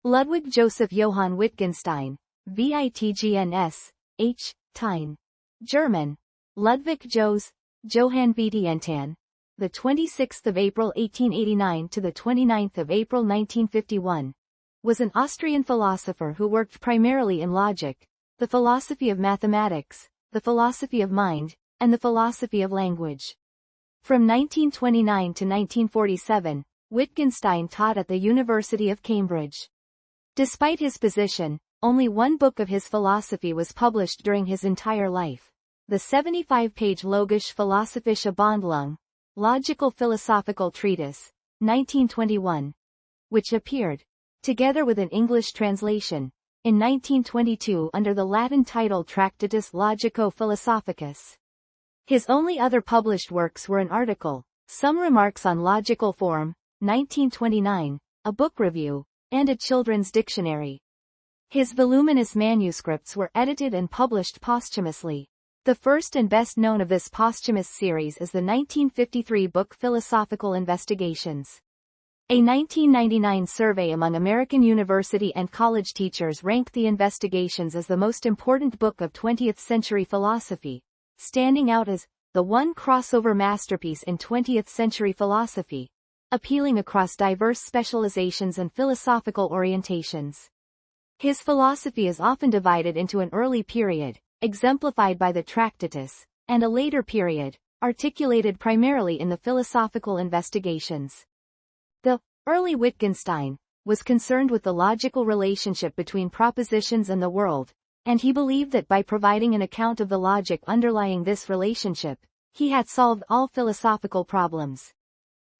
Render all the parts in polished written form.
Ludwig Joseph Johann Wittgenstein, Wittgens, H. Tein. German. Ludwig Johann Wittgenstein. The 26th of April 1889 to the 29th of April 1951. Was an Austrian philosopher who worked primarily in logic, the philosophy of mathematics, the philosophy of mind, and the philosophy of language. From 1929 to 1947, Wittgenstein taught at the University of Cambridge. Despite his position, only one book of his philosophy was published during his entire life. The 75-page Logisch-Philosophische Abhandlung, Logical-Philosophical Treatise, 1921, which appeared, together with an English translation, in 1922 under the Latin title Tractatus Logico-Philosophicus. His only other published works were an article, Some Remarks on Logical Form, 1929, a book review, and a children's dictionary. His voluminous manuscripts were edited and published posthumously. The first and best known of this posthumous series is the 1953 book Philosophical Investigations. A 1999 survey among American university and college teachers ranked the Investigations as the most important book of 20th-century philosophy, standing out as the one crossover masterpiece in 20th-century philosophy, appealing across diverse specializations and philosophical orientations. His philosophy is often divided into an early period, exemplified by the Tractatus, and a later period, articulated primarily in the Philosophical Investigations. The early Wittgenstein was concerned with the logical relationship between propositions and the world, and he believed that by providing an account of the logic underlying this relationship, he had solved all philosophical problems.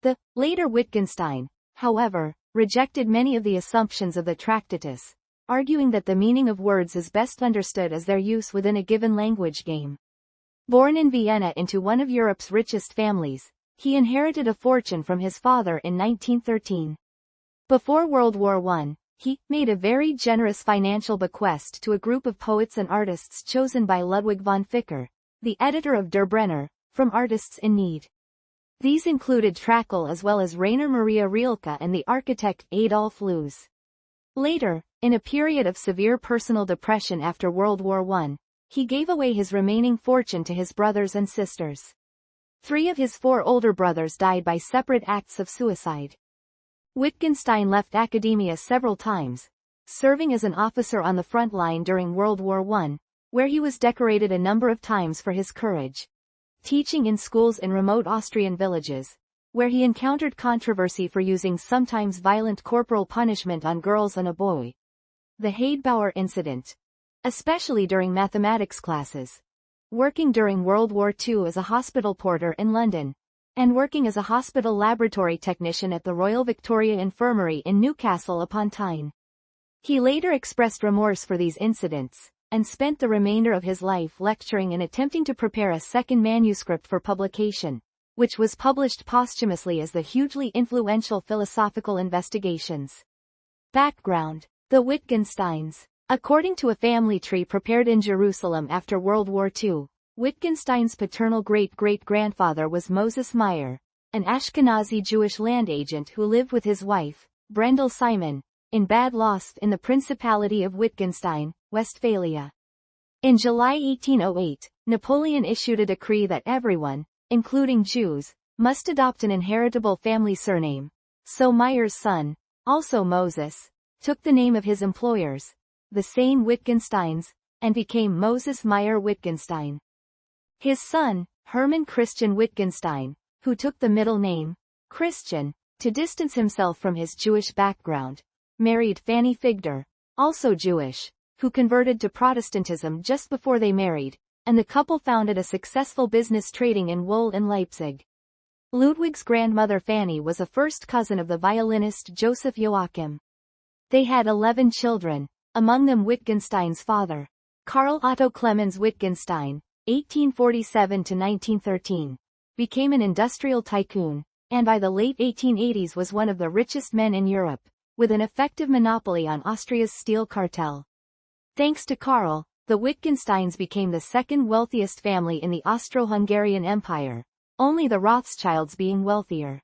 The later Wittgenstein, however, rejected many of the assumptions of the Tractatus, arguing that the meaning of words is best understood as their use within a given language game. Born in Vienna into one of Europe's richest families, he inherited a fortune from his father in 1913. Before World War I, he made a very generous financial bequest to a group of poets and artists chosen by Ludwig von Ficker, the editor of Der Brenner, from artists in need. These included Trakl as well as Rainer Maria Rilke and the architect Adolf Loos. Later, in a period of severe personal depression after World War I, he gave away his remaining fortune to his brothers and sisters. 3 of his 4 older brothers died by separate acts of suicide. Wittgenstein left academia several times, serving as an officer on the front line during World War I, where he was decorated a number of times for his courage. Teaching in schools in remote Austrian villages, where he encountered controversy for using sometimes violent corporal punishment on girls and a boy. The Heidbauer incident. Especially during mathematics classes. Working during World War II as a hospital porter in London, and working as a hospital laboratory technician at the Royal Victoria Infirmary in Newcastle upon Tyne. He later expressed remorse for these incidents, and spent the remainder of his life lecturing and attempting to prepare a second manuscript for publication, which was published posthumously as the hugely influential Philosophical Investigations. Background. The Wittgensteins. According to a family tree prepared in Jerusalem after World War II, Wittgenstein's paternal great-great-grandfather was Moses Meyer, an Ashkenazi Jewish land agent who lived with his wife, Brendel Simon, in Bad Lost in the Principality of Wittgenstein, Westphalia. In July 1808, Napoleon issued a decree that everyone, including Jews, must adopt an inheritable family surname. So Meyer's son, also Moses, took the name of his employers, the Seine Wittgensteins, and became Moses Meyer Wittgenstein. His son, Hermann Christian Wittgenstein, who took the middle name, Christian, to distance himself from his Jewish background, married Fanny Figder, also Jewish, who converted to Protestantism just before they married, and the couple founded a successful business trading in wool in Leipzig. Ludwig's grandmother Fanny was a first cousin of the violinist Joseph Joachim. They had 11 children, among them Wittgenstein's father, Karl Otto Clemens Wittgenstein, 1847–1913, became an industrial tycoon, and by the late 1880s was one of the richest men in Europe, with an effective monopoly on Austria's steel cartel. Thanks to Karl, the Wittgensteins became the second wealthiest family in the Austro-Hungarian Empire, only the Rothschilds being wealthier.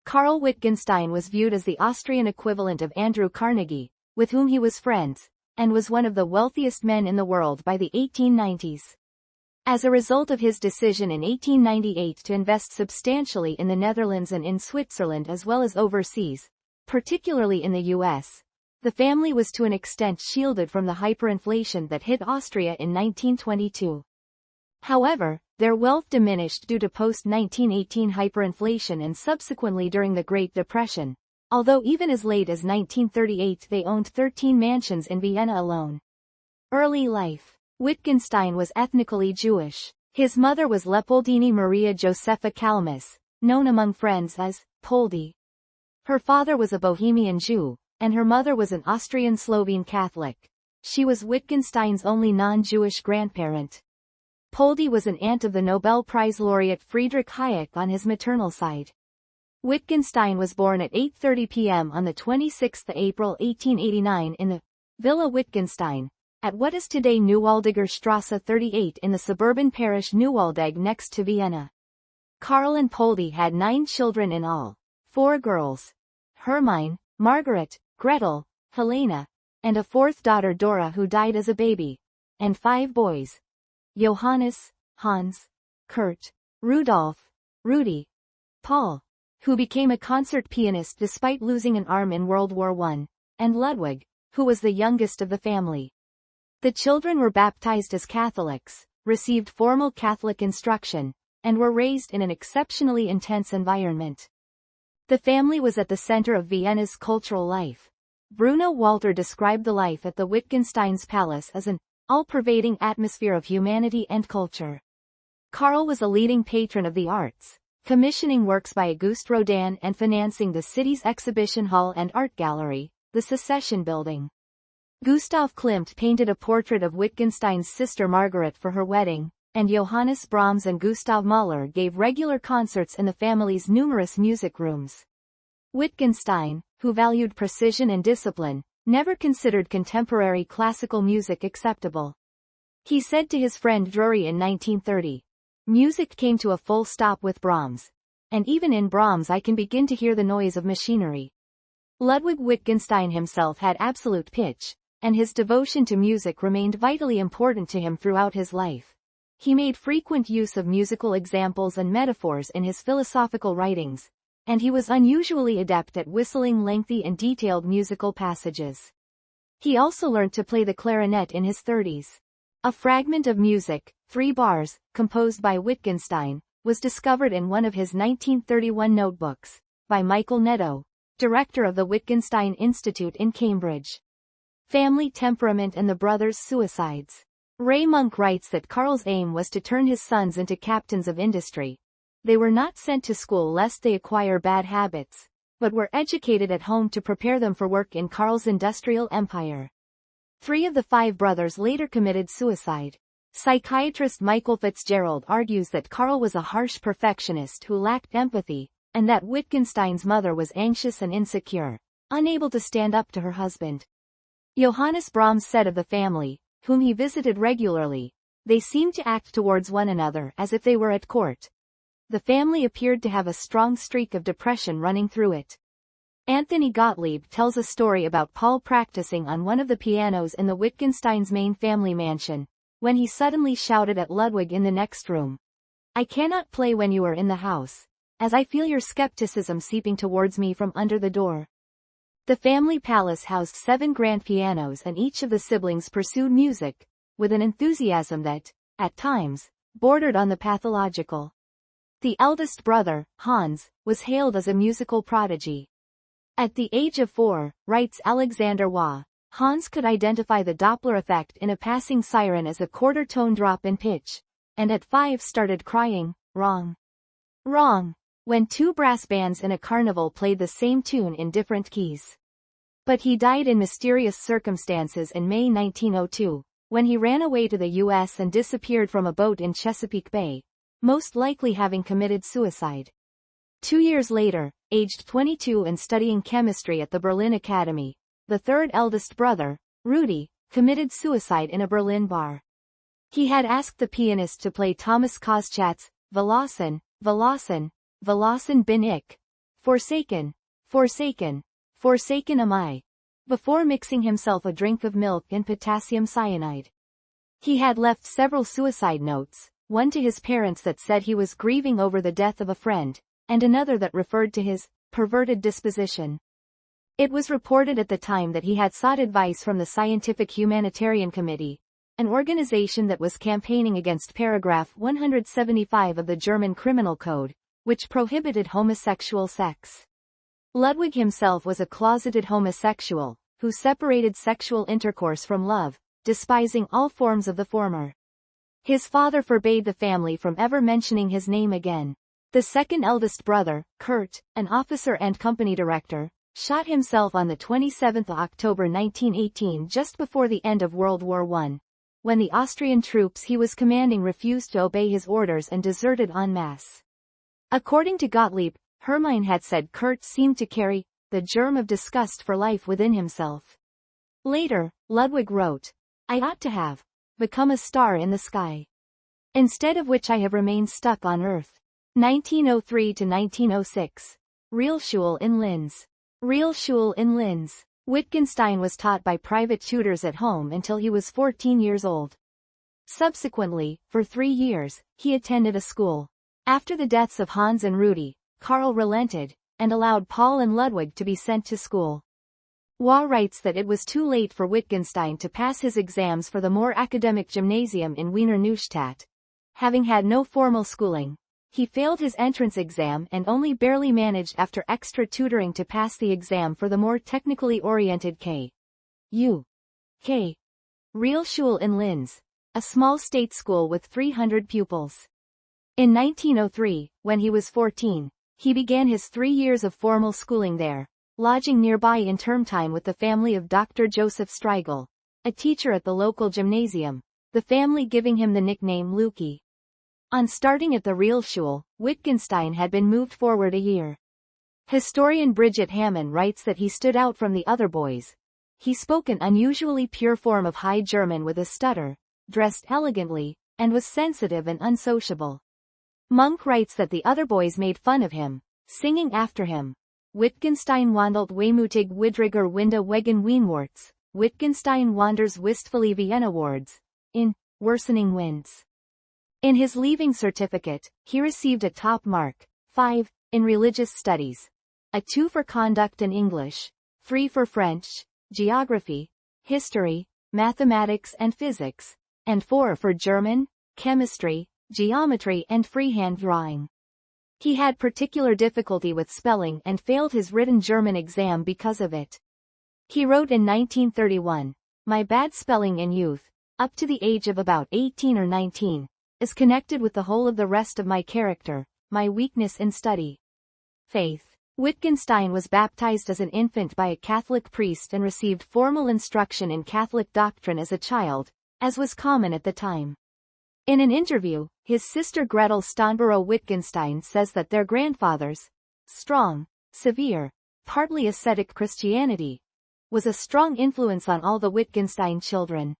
Karl Wittgenstein was viewed as the Austrian equivalent of Andrew Carnegie, with whom he was friends, and was one of the wealthiest men in the world by the 1890s. As a result of his decision in 1898 to invest substantially in the Netherlands and in Switzerland as well as overseas, particularly in the US, the family was to an extent shielded from the hyperinflation that hit Austria in 1922. However, their wealth diminished due to post-1918 hyperinflation and subsequently during the Great Depression, although even as late as 1938 they owned 13 mansions in Vienna alone. Early life. Wittgenstein was ethnically Jewish. His mother was Leopoldine Maria Josepha Kalmus, known among friends as Poldi. Her father was a Bohemian Jew, and her mother was an Austrian Slovene Catholic. She was Wittgenstein's only non-Jewish grandparent. Poldi was an aunt of the Nobel Prize laureate Friedrich Hayek on his maternal side. Wittgenstein was born at 8:30 p.m. on 26 April 1889 in the Villa Wittgenstein, at what is today Neuwaldiger Strasse 38 in the suburban parish Neuwaldegg next to Vienna. Karl and Poldi had 9 children in all, 4 girls, Hermine, Margaret, Gretel, Helena, and a 4th daughter Dora who died as a baby, and 5 boys, Johannes, Hans, Kurt, Rudolf, Rudy, Paul, who became a concert pianist despite losing an arm in World War I, and Ludwig, who was the youngest of the family. The children were baptized as Catholics, received formal Catholic instruction, and were raised in an exceptionally intense environment. The family was at the center of Vienna's cultural life. Bruno Walter described the life at the Wittgenstein's palace as an all-pervading atmosphere of humanity and culture. Karl was a leading patron of the arts, commissioning works by Auguste Rodin and financing the city's exhibition hall and art gallery, the Secession Building. Gustav Klimt painted a portrait of Wittgenstein's sister Margaret for her wedding, and Johannes Brahms and Gustav Mahler gave regular concerts in the family's numerous music rooms. Wittgenstein, who valued precision and discipline, never considered contemporary classical music acceptable. He said to his friend Drury in 1930, "Music came to a full stop with Brahms. And even in Brahms I can begin to hear the noise of machinery." Ludwig Wittgenstein himself had absolute pitch, and his devotion to music remained vitally important to him throughout his life. He made frequent use of musical examples and metaphors in his philosophical writings, and he was unusually adept at whistling lengthy and detailed musical passages. He also learned to play the clarinet in his 30s. A fragment of music, 3 bars, composed by Wittgenstein, was discovered in one of his 1931 notebooks, by Michael Netto, director of the Wittgenstein Institute in Cambridge. Family temperament and the brothers' suicides. Ray Monk writes that Karl's aim was to turn his sons into captains of industry. They were not sent to school lest they acquire bad habits, but were educated at home to prepare them for work in Karl's industrial empire. 3 of the 5 brothers later committed suicide. Psychiatrist Michael Fitzgerald argues that Karl was a harsh perfectionist who lacked empathy, and that Wittgenstein's mother was anxious and insecure, unable to stand up to her husband. Johannes Brahms said of the family, whom he visited regularly, "They seemed to act towards one another as if they were at court." The family appeared to have a strong streak of depression running through it. Anthony Gottlieb tells a story about Paul practicing on one of the pianos in the Wittgensteins' main family mansion, when he suddenly shouted at Ludwig in the next room, "I cannot play when you are in the house, as I feel your skepticism seeping towards me from under the door." The family palace housed 7 grand pianos and each of the siblings pursued music, with an enthusiasm that, at times, bordered on the pathological. The eldest brother, Hans, was hailed as a musical prodigy. At the age of 4, writes Alexander Waugh, Hans could identify the Doppler effect in a passing siren as a quarter-tone drop in pitch, and at 5 started crying, "Wrong! Wrong!" when 2 brass bands in a carnival played the same tune in different keys. But he died in mysterious circumstances in May 1902, when he ran away to the U.S. and disappeared from a boat in Chesapeake Bay, most likely having committed suicide. 2 years later, aged 22 and studying chemistry at the Berlin Academy, the 3rd eldest brother, Rudy, committed suicide in a Berlin bar. He had asked the pianist to play Thomas Koschat's Verlassen, Verlassen, Verlassen bin ich, Forsaken, Forsaken, Forsaken am I. before mixing himself a drink of milk and potassium cyanide. He had left several suicide notes, one to his parents that said he was grieving over the death of a friend, and another that referred to his perverted disposition. It was reported at the time that he had sought advice from the Scientific Humanitarian Committee, an organization that was campaigning against paragraph 175 of the German Criminal Code, which prohibited homosexual sex. Ludwig himself was a closeted homosexual, who separated sexual intercourse from love, despising all forms of the former. His father forbade the family from ever mentioning his name again. The second eldest brother, Kurt, an officer and company director, shot himself on the 27th of October 1918 just before the end of World War I, when the Austrian troops he was commanding refused to obey his orders and deserted en masse. According to Gottlieb, Hermine had said Kurt seemed to carry the germ of disgust for life within himself. Later, Ludwig wrote, "I ought to have become a star in the sky, instead of which I have remained stuck on earth." 1903 to 1906. Realschule in Linz. Realschule in Linz. Wittgenstein was taught by private tutors at home until he was 14 years old. Subsequently, for 3 years, he attended a school. After the deaths of Hans and Rudi, Karl relented, and allowed Paul and Ludwig to be sent to school. Waugh writes that it was too late for Wittgenstein to pass his exams for the more academic gymnasium in Wiener Neustadt. Having had no formal schooling, he failed his entrance exam and only barely managed after extra tutoring to pass the exam for the more technically oriented K.U.K. Realschule in Linz, a small state school with 300 pupils. In 1903, when he was 14, he began his 3 years of formal schooling there, lodging nearby in term time with the family of Dr. Joseph Strigel, a teacher at the local gymnasium, the family giving him the nickname Luki. On starting at the Realschule, Wittgenstein had been moved forward a year. Historian Bridget Hammond writes that he stood out from the other boys. He spoke an unusually pure form of High German with a stutter, dressed elegantly, and was sensitive and unsociable. Monk writes that the other boys made fun of him, singing after him. Wittgenstein wandelt wehmutig widriger Winde wegen Wienwarts, Wittgenstein wanders wistfully Viennawards, in Worsening Winds. In his leaving certificate, he received a top mark, 5, in religious studies, a 2 for conduct and English, 3 for French, geography, history, mathematics and physics, and 4 for German, chemistry, geometry and freehand drawing. He had particular difficulty with spelling and failed his written German exam because of it. He wrote in 1931, "My bad spelling in youth, up to the age of about 18 or 19, is connected with the whole of the rest of my character, my weakness in study." Faith. Wittgenstein was baptized as an infant by a Catholic priest and received formal instruction in Catholic doctrine as a child, as was common at the time. In an interview, his sister Gretel Stonborough Wittgenstein says that their grandfather's strong, severe, partly ascetic Christianity was a strong influence on all the Wittgenstein children.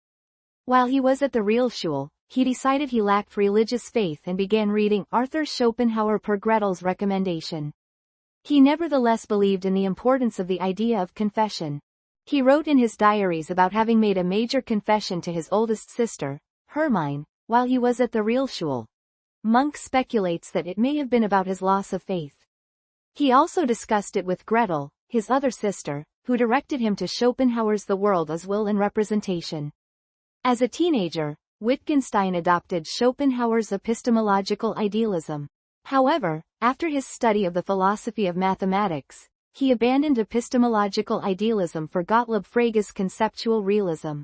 While he was at the Realschule, he decided he lacked religious faith and began reading Arthur Schopenhauer per Gretel's recommendation. He nevertheless believed in the importance of the idea of confession. He wrote in his diaries about having made a major confession to his oldest sister, Hermine, while he was at the Realschule. Monk speculates that it may have been about his loss of faith. He also discussed it with Gretel, his other sister, who directed him to Schopenhauer's The World as Will and Representation. As a teenager, Wittgenstein adopted Schopenhauer's epistemological idealism. However, after his study of the philosophy of mathematics, he abandoned epistemological idealism for Gottlob Frege's conceptual realism.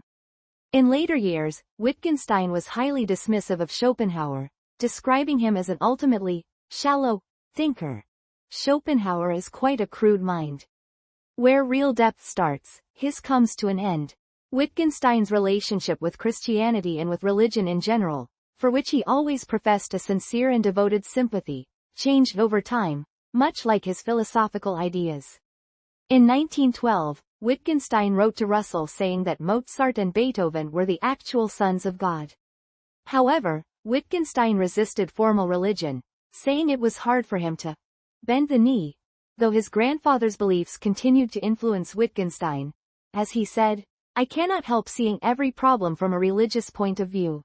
In later years, Wittgenstein was highly dismissive of Schopenhauer, describing him as an ultimately shallow thinker. Schopenhauer is quite a crude mind. Where real depth starts, his comes to an end. Wittgenstein's relationship with Christianity and with religion in general, for which he always professed a sincere and devoted sympathy, changed over time, much like his philosophical ideas. In 1912, Wittgenstein wrote to Russell saying that Mozart and Beethoven were the actual sons of God. However, Wittgenstein resisted formal religion, saying it was hard for him to bend the knee. Though his grandfather's beliefs continued to influence Wittgenstein, as he said, "I cannot help seeing every problem from a religious point of view."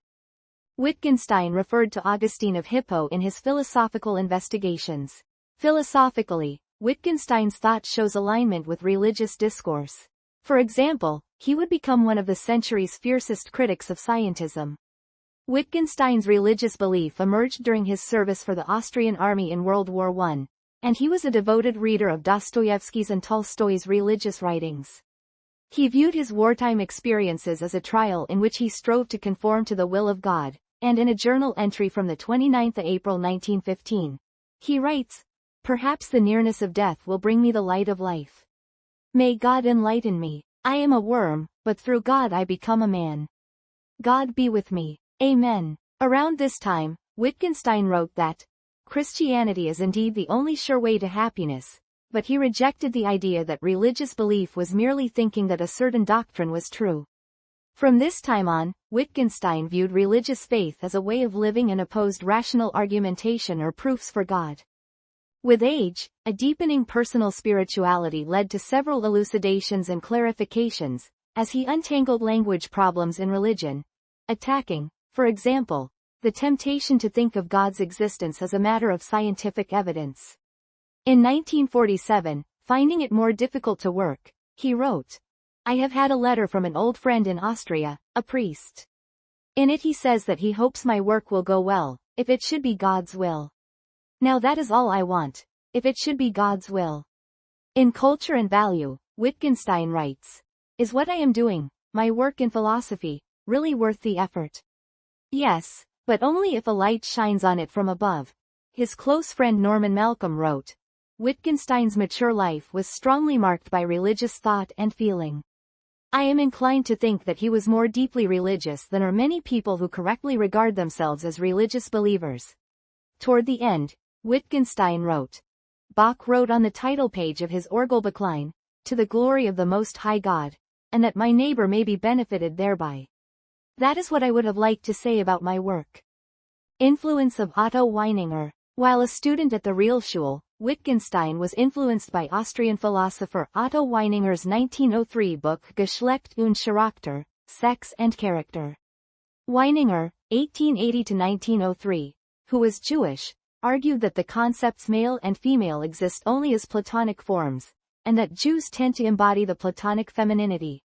Wittgenstein referred to Augustine of Hippo in his philosophical investigations. Philosophically, Wittgenstein's thought shows alignment with religious discourse. For example, he would become one of the century's fiercest critics of scientism. Wittgenstein's religious belief emerged during his service for the Austrian army in World War I, and he was a devoted reader of Dostoevsky's and Tolstoy's religious writings. He viewed his wartime experiences as a trial in which he strove to conform to the will of God, and in a journal entry from the 29th of April 1915, he writes, "Perhaps the nearness of death will bring me the light of life. May God enlighten me. I am a worm, but through God I become a man. God be with me. Amen." Around this time, Wittgenstein wrote that Christianity is indeed the only sure way to happiness, but he rejected the idea that religious belief was merely thinking that a certain doctrine was true. From this time on, Wittgenstein viewed religious faith as a way of living and opposed rational argumentation or proofs for God. With age, a deepening personal spirituality led to several elucidations and clarifications, as he untangled language problems in religion, attacking, for example, the temptation to think of God's existence as a matter of scientific evidence. In 1947, finding it more difficult to work, he wrote, "I have had a letter from an old friend in Austria, a priest. In it he says that he hopes my work will go well, if it should be God's will. Now that is all I want, if it should be God's will." In Culture and Value, Wittgenstein writes, "Is what I am doing, my work in philosophy, really worth the effort? Yes, but only if a light shines on it from above." His close friend Norman Malcolm wrote, Wittgenstein's mature life was strongly marked by religious thought and feeling. "I am inclined to think that he was more deeply religious than are many people who correctly regard themselves as religious believers." Toward the end, Wittgenstein wrote, Bach wrote on the title page of his Orgelbüchlein, "To the glory of the Most High God, and that my neighbor may be benefited thereby." That is what I would have liked to say about my work. Influence of Otto Weininger. While a student at the Realschule, Wittgenstein was influenced by Austrian philosopher Otto Weininger's 1903 book Geschlecht und Charakter, Sex and Character. Weininger, 1880–1903, who was Jewish, argued that the concepts male and female exist only as Platonic forms, and that Jews tend to embody the Platonic femininity.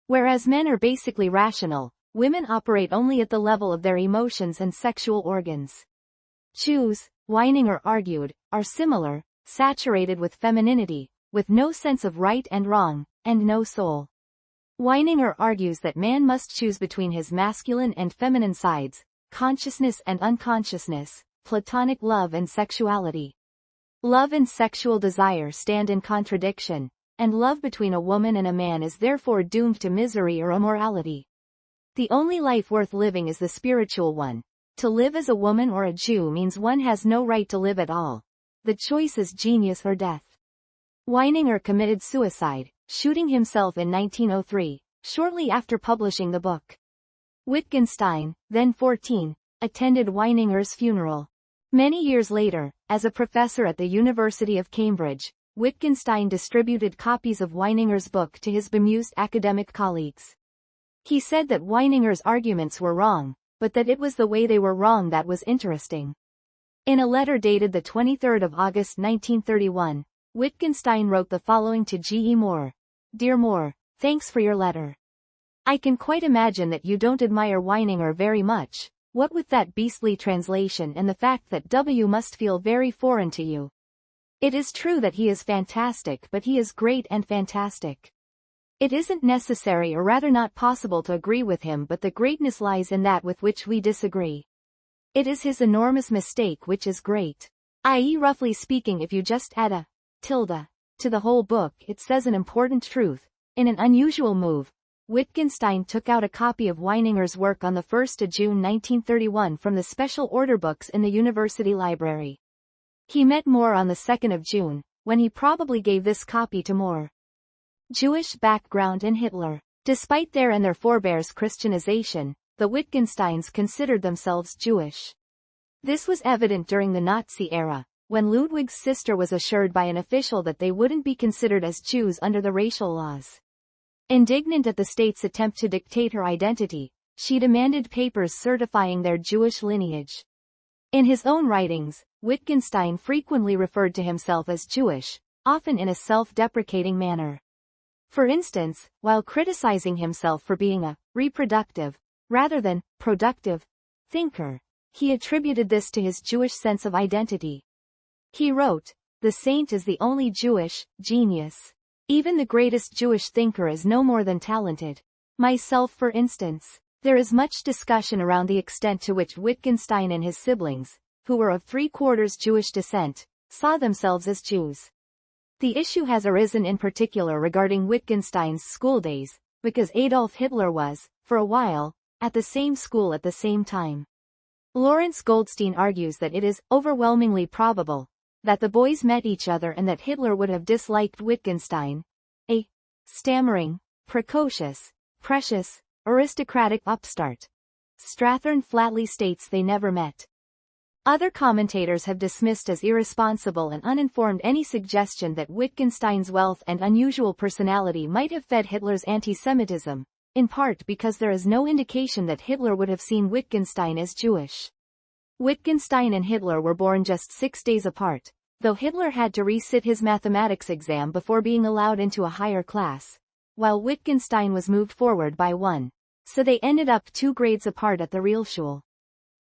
Whereas men are basically rational, women operate only at the level of their emotions and sexual organs. Jews, Weininger argued, are similar, saturated with femininity, with no sense of right and wrong, and no soul. Weininger argues that man must choose between his masculine and feminine sides, consciousness and unconsciousness, Platonic love and sexuality. Love and sexual desire stand in contradiction, and love between a woman and a man is therefore doomed to misery or immorality. The only life worth living is the spiritual one. To live as a woman or a Jew means one has no right to live at all. The choice is genius or death. Weininger committed suicide, shooting himself in 1903, shortly after publishing the book. Wittgenstein, then 14, attended Weininger's funeral. Many years later, as a professor at the University of Cambridge, Wittgenstein distributed copies of Weininger's book to his bemused academic colleagues. He said that Weininger's arguments were wrong, but that it was the way they were wrong that was interesting. In a letter dated the 23rd of August 1931, Wittgenstein wrote the following to G. E. Moore. "Dear Moore, thanks for your letter. I can quite imagine that you don't admire Weininger very much, what with that beastly translation and the fact that W must feel very foreign to you. It is true that he is fantastic, but he is great and fantastic. It isn't necessary or rather not possible to agree with him, but the greatness lies in that with which we disagree. It is his enormous mistake which is great. I.e., roughly speaking, if you just add a tilde to the whole book, it says an important truth." In an unusual move, Wittgenstein took out a copy of Weininger's work on the 1st of June 1931 from the special order books in the university library. He met Moore on the 2nd of June, when he probably gave this copy to Moore. Jewish background in Hitler. Despite their and their forebears' Christianization, the Wittgensteins considered themselves Jewish. This was evident during the Nazi era, when Ludwig's sister was assured by an official that they wouldn't be considered as Jews under the racial laws. Indignant at the state's attempt to dictate her identity, she demanded papers certifying their Jewish lineage. In his own writings, Wittgenstein frequently referred to himself as Jewish, often in a self-deprecating manner. For instance, while criticizing himself for being a reproductive, rather than productive, thinker, he attributed this to his Jewish sense of identity. He wrote, "The saint is the only Jewish genius. Even the greatest Jewish thinker is no more than talented. Myself, for instance." There is much discussion around the extent to which Wittgenstein and his siblings, who were of three-quarters Jewish descent, saw themselves as Jews. The issue has arisen in particular regarding Wittgenstein's school days, because Adolf Hitler was, for a while, at the same school at the same time. Lawrence Goldstein argues that it is overwhelmingly probable that the boys met each other and that Hitler would have disliked Wittgenstein, a stammering, precocious, precious, aristocratic upstart. Strathern flatly states they never met. Other commentators have dismissed as irresponsible and uninformed any suggestion that Wittgenstein's wealth and unusual personality might have fed Hitler's anti-Semitism, in part because there is no indication that Hitler would have seen Wittgenstein as Jewish. Wittgenstein and Hitler were born just 6 days apart, though Hitler had to resit his mathematics exam before being allowed into a higher class, while Wittgenstein was moved forward by one. So they ended up 2 grades apart at the Realschule.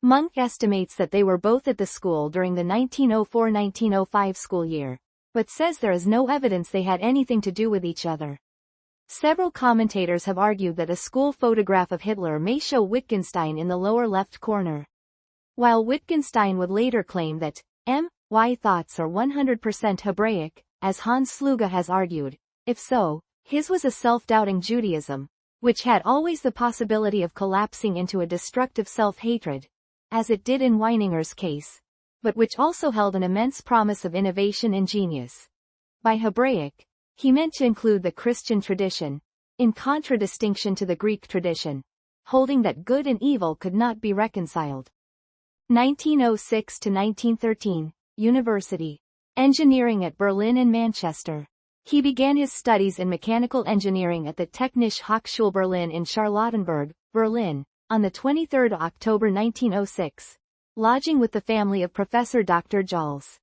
Munk estimates that they were both at the school during the 1904-1905 school year, but says there is no evidence they had anything to do with each other. Several commentators have argued that a school photograph of Hitler may show Wittgenstein in the lower left corner. While Wittgenstein would later claim that my thoughts are 100% Hebraic, as Hans Sluga has argued, if so, his was a self-doubting Judaism, which had always the possibility of collapsing into a destructive self-hatred, as it did in Weininger's case, but which also held an immense promise of innovation and genius. By Hebraic, he meant to include the Christian tradition, in contradistinction to the Greek tradition, holding that good and evil could not be reconciled. 1906 to 1913, University. Engineering at Berlin and Manchester. He began his studies in mechanical engineering at the Technische Hochschule Berlin in Charlottenburg, Berlin, on 23 October 1906, lodging with the family of Professor Dr. Jahls.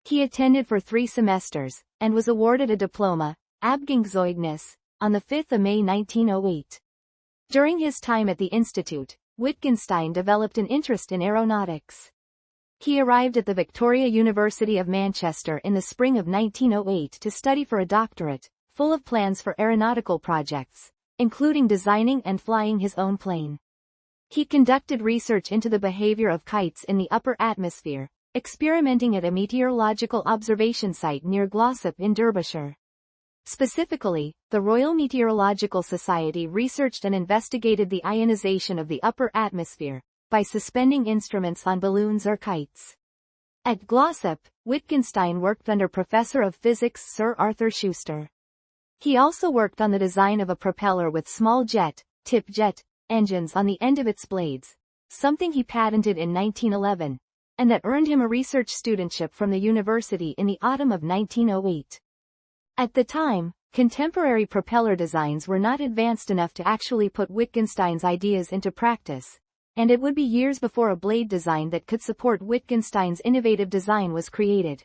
He attended for 3 semesters, and was awarded a diploma, Abgangszeugnis, on 5 May 1908. During his time at the institute, Wittgenstein developed an interest in aeronautics. He arrived at the Victoria University of Manchester in the spring of 1908 to study for a doctorate, full of plans for aeronautical projects, including designing and flying his own plane. He conducted research into the behavior of kites in the upper atmosphere, experimenting at a meteorological observation site near Glossop in Derbyshire. Specifically, the Royal Meteorological Society researched and investigated the ionization of the upper atmosphere by suspending instruments on balloons or kites. At Glossop, Wittgenstein worked under Professor of Physics Sir Arthur Schuster. He also worked on the design of a propeller with small tip jet, engines on the end of its blades, something he patented in 1911, and that earned him a research studentship from the university in the autumn of 1908. At the time, contemporary propeller designs were not advanced enough to actually put Wittgenstein's ideas into practice, and it would be years before a blade design that could support Wittgenstein's innovative design was created.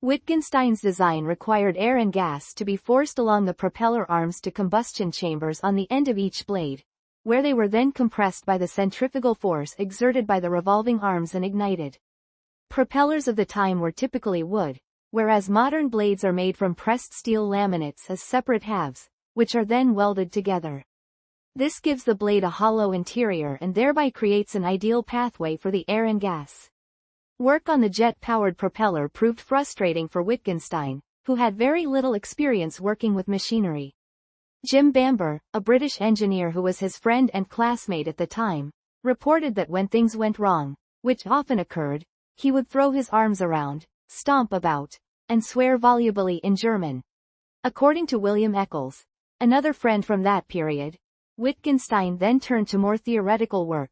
Wittgenstein's design required air and gas to be forced along the propeller arms to combustion chambers on the end of each blade, where they were then compressed by the centrifugal force exerted by the revolving arms and ignited. Propellers of the time were typically wood, whereas modern blades are made from pressed steel laminates as separate halves, which are then welded together. This gives the blade a hollow interior and thereby creates an ideal pathway for the air and gas. Work on the jet-powered propeller proved frustrating for Wittgenstein, who had very little experience working with machinery. Jim Bamber, a British engineer who was his friend and classmate at the time, reported that when things went wrong, which often occurred, he would throw his arms around, stomp about, and swear volubly in German. According to William Eccles, another friend from that period, Wittgenstein then turned to more theoretical work,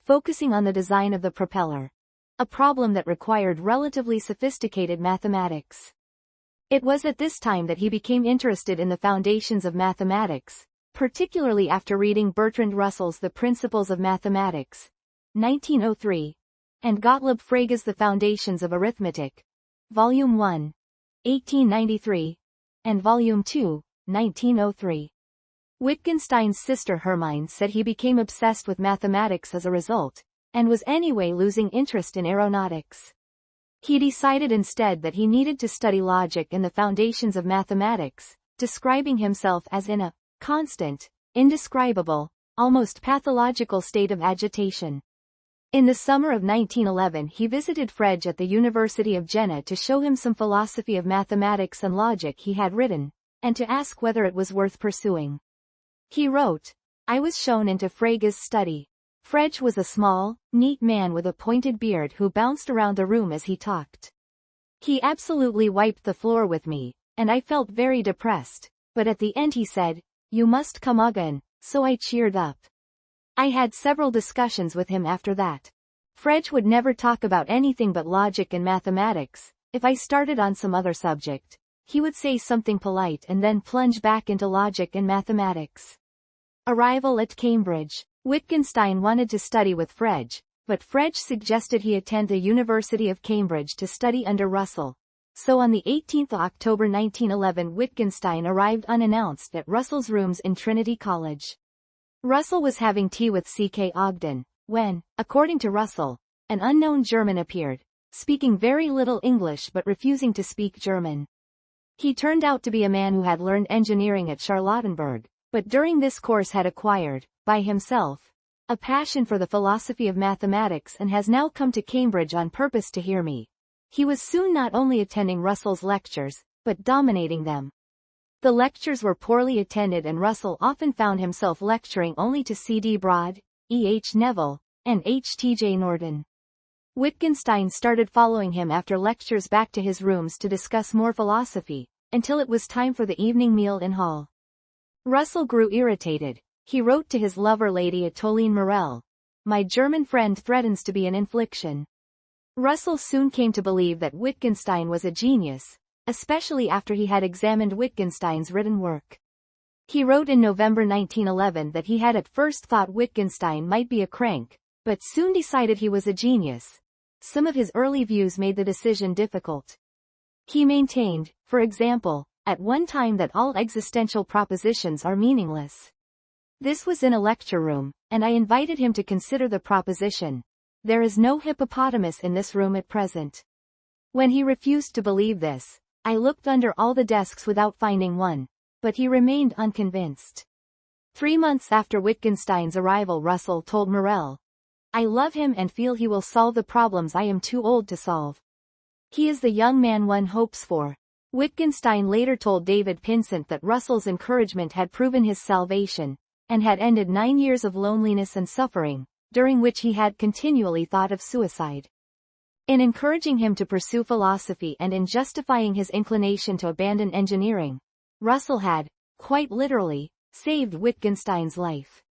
focusing on the design of the propeller, a problem that required relatively sophisticated mathematics. It was at this time that he became interested in the foundations of mathematics, particularly after reading Bertrand Russell's The Principles of Mathematics, 1903, and Gottlob Frege's The Foundations of Arithmetic, Volume 1, 1893, and Volume 2, 1903. Wittgenstein's sister Hermine said he became obsessed with mathematics as a result, and was anyway losing interest in aeronautics. He decided instead that he needed to study logic and the foundations of mathematics, describing himself as in a constant, indescribable, almost pathological state of agitation. In the summer of 1911 he visited Frege at the University of Jena to show him some philosophy of mathematics and logic he had written, and to ask whether it was worth pursuing. He wrote, "I was shown into Frege's study. Frege was a small, neat man with a pointed beard who bounced around the room as he talked. He absolutely wiped the floor with me, and I felt very depressed, but at the end he said, 'You must come again,' so I cheered up." I had several discussions with him after that. Frege would never talk about anything but logic and mathematics. If I started on some other subject, he would say something polite and then plunge back into logic and mathematics. Arrival at Cambridge. Wittgenstein wanted to study with Frege, but Frege suggested he attend the University of Cambridge to study under Russell. So on the 18th of October 1911 Wittgenstein arrived unannounced at Russell's rooms in Trinity College. Russell was having tea with C.K. Ogden, when, according to Russell, an unknown German appeared, speaking very little English but refusing to speak German. He turned out to be a man who had learned engineering at Charlottenburg, but during this course had acquired, by himself, a passion for the philosophy of mathematics and has now come to Cambridge on purpose to hear me. He was soon not only attending Russell's lectures, but dominating them. The lectures were poorly attended and Russell often found himself lecturing only to C.D. Broad, E.H. Neville, and H.T.J. Norton. Wittgenstein started following him after lectures back to his rooms to discuss more philosophy, until it was time for the evening meal in hall. Russell grew irritated. He wrote to his lover Lady Atoline Morel, "My German friend threatens to be an infliction." Russell soon came to believe that Wittgenstein was a genius, especially after he had examined Wittgenstein's written work. He wrote in November 1911 that he had at first thought Wittgenstein might be a crank, but soon decided he was a genius. Some of his early views made the decision difficult. He maintained, for example, at one time that all existential propositions are meaningless. This was in a lecture room, and I invited him to consider the proposition, "There is no hippopotamus in this room at present." When he refused to believe this, I looked under all the desks without finding one, but he remained unconvinced. 3 months after Wittgenstein's arrival Russell told Morel, "I love him and feel he will solve the problems I am too old to solve. He is the young man one hopes for." Wittgenstein later told David Pinsent that Russell's encouragement had proven his salvation, and had ended 9 years of loneliness and suffering, during which he had continually thought of suicide. In encouraging him to pursue philosophy and in justifying his inclination to abandon engineering, Russell had, quite literally, saved Wittgenstein's life.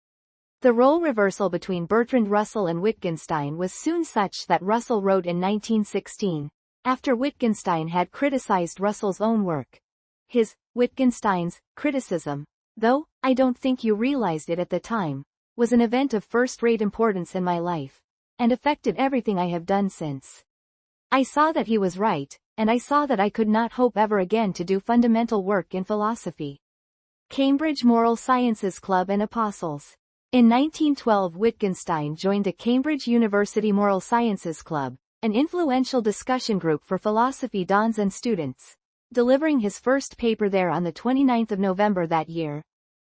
The role reversal between Bertrand Russell and Wittgenstein was soon such that Russell wrote in 1916, after Wittgenstein had criticized Russell's own work. His, Wittgenstein's, criticism, "Though, I don't think you realized it at the time, was an event of first-rate importance in my life, and affected everything I have done since. I saw that he was right, and I saw that I could not hope ever again to do fundamental work in philosophy." Cambridge Moral Sciences Club and Apostles. In 1912 Wittgenstein joined the Cambridge University Moral Sciences Club, an influential discussion group for philosophy dons and students, delivering his first paper there on the 29th of November that year.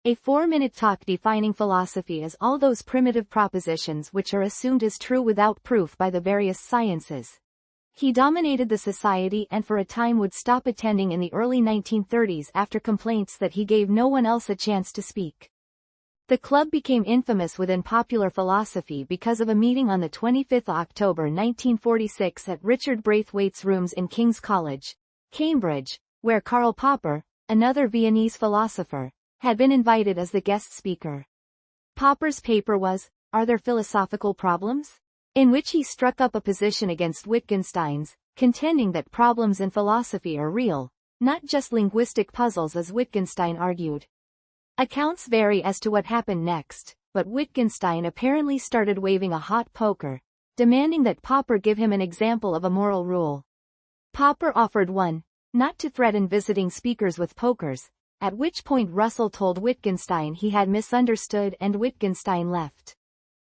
A 4-minute talk defining philosophy as all those primitive propositions which are assumed as true without proof by the various sciences. He dominated the society and for a time would stop attending in the early 1930s after complaints that he gave no one else a chance to speak. The club became infamous within popular philosophy because of a meeting on the 25th of October 1946 at Richard Braithwaite's rooms in King's College, Cambridge, where Karl Popper, another Viennese philosopher, had been invited as the guest speaker. Popper's paper was, "Are There Philosophical Problems?", in which he struck up a position against Wittgenstein's, contending that problems in philosophy are real, not just linguistic puzzles as Wittgenstein argued. Accounts vary as to what happened next, but Wittgenstein apparently started waving a hot poker, demanding that Popper give him an example of a moral rule. Popper offered one, not to threaten visiting speakers with pokers, at which point Russell told Wittgenstein he had misunderstood and Wittgenstein left.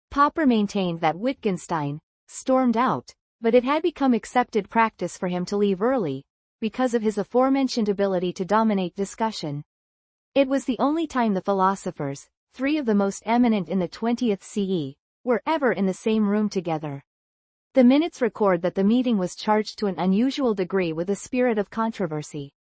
Popper maintained that Wittgenstein stormed out, but it had become accepted practice for him to leave early, because of his aforementioned ability to dominate discussion. It was the only time the philosophers, three of the most eminent in the 20th CE, were ever in the same room together. The minutes record that the meeting was charged to an unusual degree with a spirit of controversy.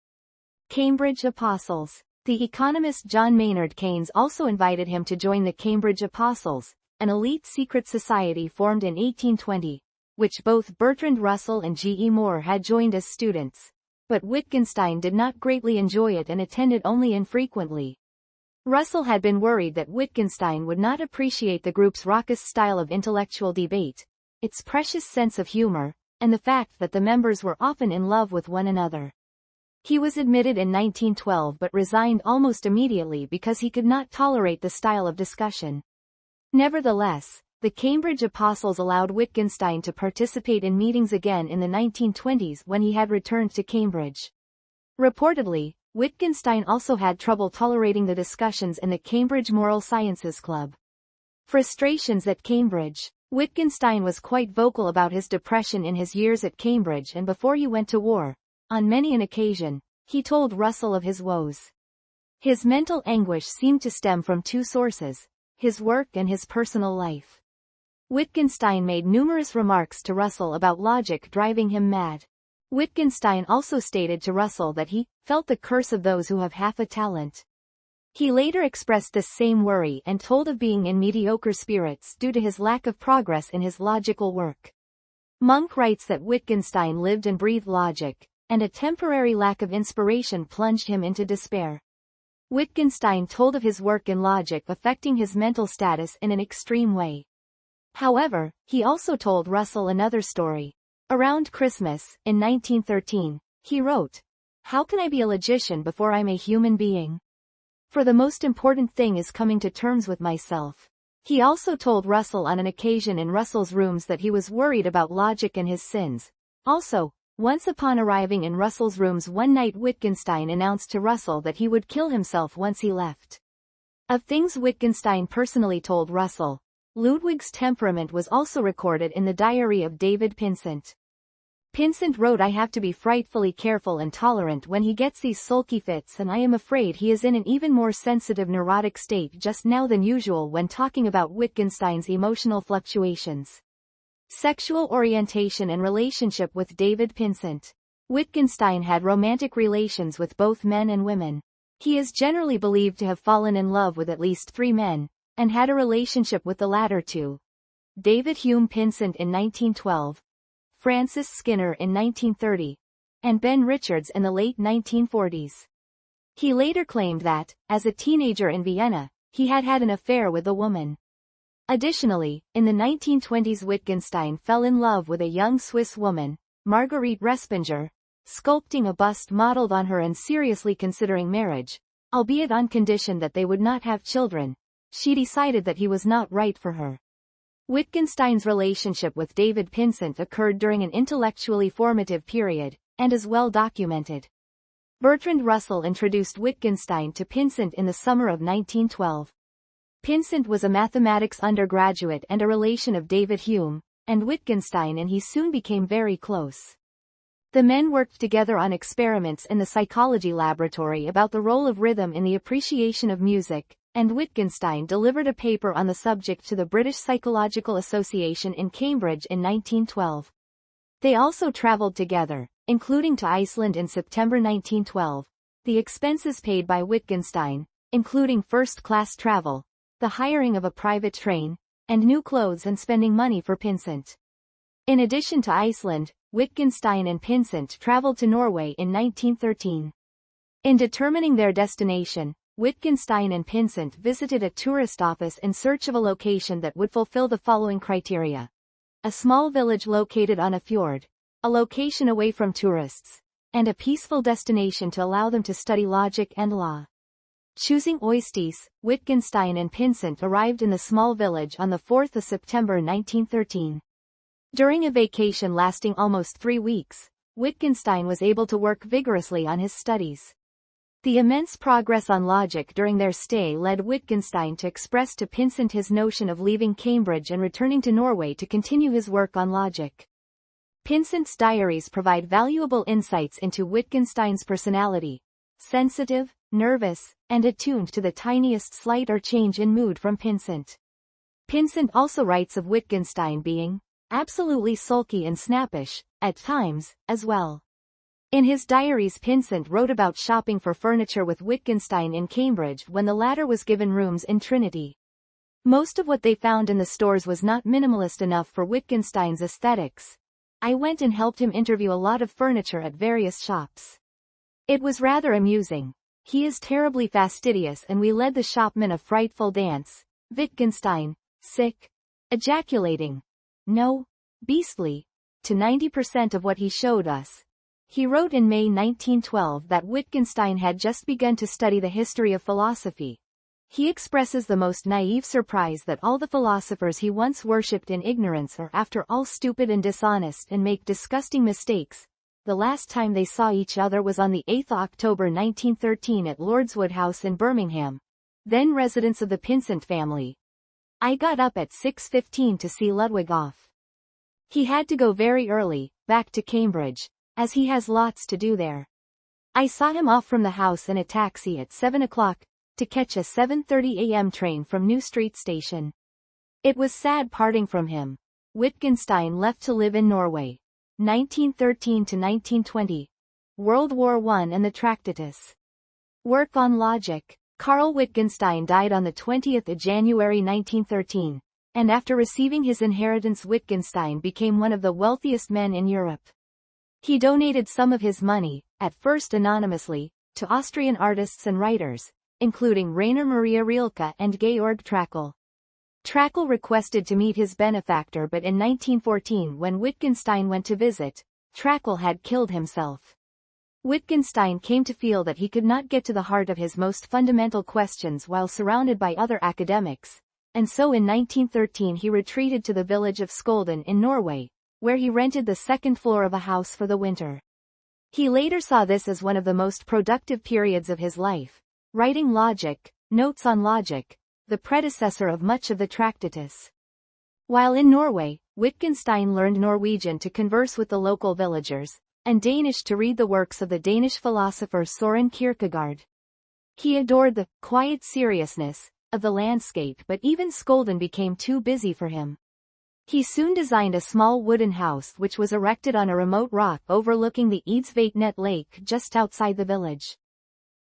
Cambridge Apostles. The economist John Maynard Keynes also invited him to join the Cambridge Apostles, an elite secret society formed in 1820, which both Bertrand Russell and G.E. Moore had joined as students. But Wittgenstein did not greatly enjoy it and attended only infrequently. Russell had been worried that Wittgenstein would not appreciate the group's raucous style of intellectual debate, its precious sense of humor, and the fact that the members were often in love with one another. He was admitted in 1912 but resigned almost immediately because he could not tolerate the style of discussion. Nevertheless, the Cambridge Apostles allowed Wittgenstein to participate in meetings again in the 1920s when he had returned to Cambridge. Reportedly, Wittgenstein also had trouble tolerating the discussions in the Cambridge Moral Sciences Club. Frustrations at Cambridge. Wittgenstein was quite vocal about his depression in his years at Cambridge, and before he went to war, on many an occasion, he told Russell of his woes. His mental anguish seemed to stem from two sources: his work and his personal life. Wittgenstein made numerous remarks to Russell about logic driving him mad. Wittgenstein also stated to Russell that he felt the curse of those who have half a talent. He later expressed this same worry and told of being in mediocre spirits due to his lack of progress in his logical work. Monk writes that Wittgenstein lived and breathed logic, and a temporary lack of inspiration plunged him into despair. Wittgenstein told of his work in logic affecting his mental status in an extreme way. However, he also told Russell another story. Around Christmas, in 1913, he wrote, "How can I be a logician before I'm a human being? For the most important thing is coming to terms with myself." He also told Russell on an occasion in Russell's rooms that he was worried about logic and his sins. Also, once upon arriving in Russell's rooms one night, Wittgenstein announced to Russell that he would kill himself once he left. Of things Wittgenstein personally told Russell, Ludwig's temperament was also recorded in the diary of David Pinsent. Pinsent wrote, "I have to be frightfully careful and tolerant when he gets these sulky fits, and I am afraid he is in an even more sensitive neurotic state just now than usual when talking about Wittgenstein's emotional fluctuations." Sexual orientation and relationship with David Pinsent. Wittgenstein had romantic relations with both men and women. He is generally believed to have fallen in love with at least 3 men, and had a relationship with the latter two: David Hume Pinsent in 1912, Francis Skinner in 1930, and Ben Richards in the late 1940s. He later claimed that, as a teenager in Vienna, he had had an affair with a woman. Additionally, in the 1920s Wittgenstein fell in love with a young Swiss woman, Marguerite Respinger, sculpting a bust modeled on her and seriously considering marriage, albeit on condition that they would not have children. She decided that he was not right for her. Wittgenstein's relationship with David Pinsent occurred during an intellectually formative period, and is well documented. Bertrand Russell introduced Wittgenstein to Pinsent in the summer of 1912. Pinsent was a mathematics undergraduate and a relation of David Hume, and Wittgenstein and he soon became very close. The men worked together on experiments in the psychology laboratory about the role of rhythm in the appreciation of music, and Wittgenstein delivered a paper on the subject to the British Psychological Association in Cambridge in 1912. They also traveled together, including to Iceland in September 1912. The expenses paid by Wittgenstein, including first-class travel, the hiring of a private train, and new clothes and spending money for Pinsent. In addition to Iceland, Wittgenstein and Pinsent traveled to Norway in 1913. In determining their destination, Wittgenstein and Pinsent visited a tourist office in search of a location that would fulfill the following criteria: a small village located on a fjord, a location away from tourists, and a peaceful destination to allow them to study logic and law. Choosing Oistes, Wittgenstein and Pinsent arrived in the small village on the 4th of September 1913. During a vacation lasting almost 3 weeks, Wittgenstein was able to work vigorously on his studies. The immense progress on logic during their stay led Wittgenstein to express to Pinsent his notion of leaving Cambridge and returning to Norway to continue his work on logic. Pinsent's diaries provide valuable insights into Wittgenstein's personality, sensitive, nervous, and attuned to the tiniest slight or change in mood from Pinsent. Pinsent also writes of Wittgenstein being absolutely sulky and snappish, at times, as well. In his diaries Pinsent wrote about shopping for furniture with Wittgenstein in Cambridge when the latter was given rooms in Trinity. Most of what they found in the stores was not minimalist enough for Wittgenstein's aesthetics. I went and helped him interview a lot of furniture at various shops. It was rather amusing. He is terribly fastidious and we led the shopman a frightful dance, Wittgenstein, sick, ejaculating, "No, beastly," to 90% of what he showed us. He wrote in May 1912 that Wittgenstein had just begun to study the history of philosophy. He expresses the most naive surprise that all the philosophers he once worshipped in ignorance are after all stupid and dishonest and make disgusting mistakes. The last time they saw each other was on the 8th October 1913 at Lordswood House in Birmingham, then residence of the Pinsent family. I got up at 6:15 to see Ludwig off. He had to go very early, back to Cambridge, as he has lots to do there. I saw him off from the house in a taxi at 7 o'clock, to catch a 7:30 a.m. train from New Street Station. It was sad parting from him. Wittgenstein left to live in Norway. 1913 to 1920. World War I and the Tractatus. Work on logic. Karl Wittgenstein died on the 20th of January 1913, and after receiving his inheritance Wittgenstein became one of the wealthiest men in Europe. He donated some of his money, at first anonymously, to Austrian artists and writers, including Rainer Maria Rilke and Georg Trakl. Trakl requested to meet his benefactor, but in 1914 when Wittgenstein went to visit, Trakl had killed himself. Wittgenstein came to feel that he could not get to the heart of his most fundamental questions while surrounded by other academics, and so in 1913 he retreated to the village of Skolden in Norway, where he rented the second floor of a house for the winter. He later saw this as one of the most productive periods of his life, writing Logic, Notes on Logic, the predecessor of much of the Tractatus. While in Norway, Wittgenstein learned Norwegian to converse with the local villagers, and Danish to read the works of the Danish philosopher Søren Kierkegaard. He adored the quiet seriousness of the landscape, but even Skolden became too busy for him. He soon designed a small wooden house which was erected on a remote rock overlooking the Edsvatnet lake just outside the village.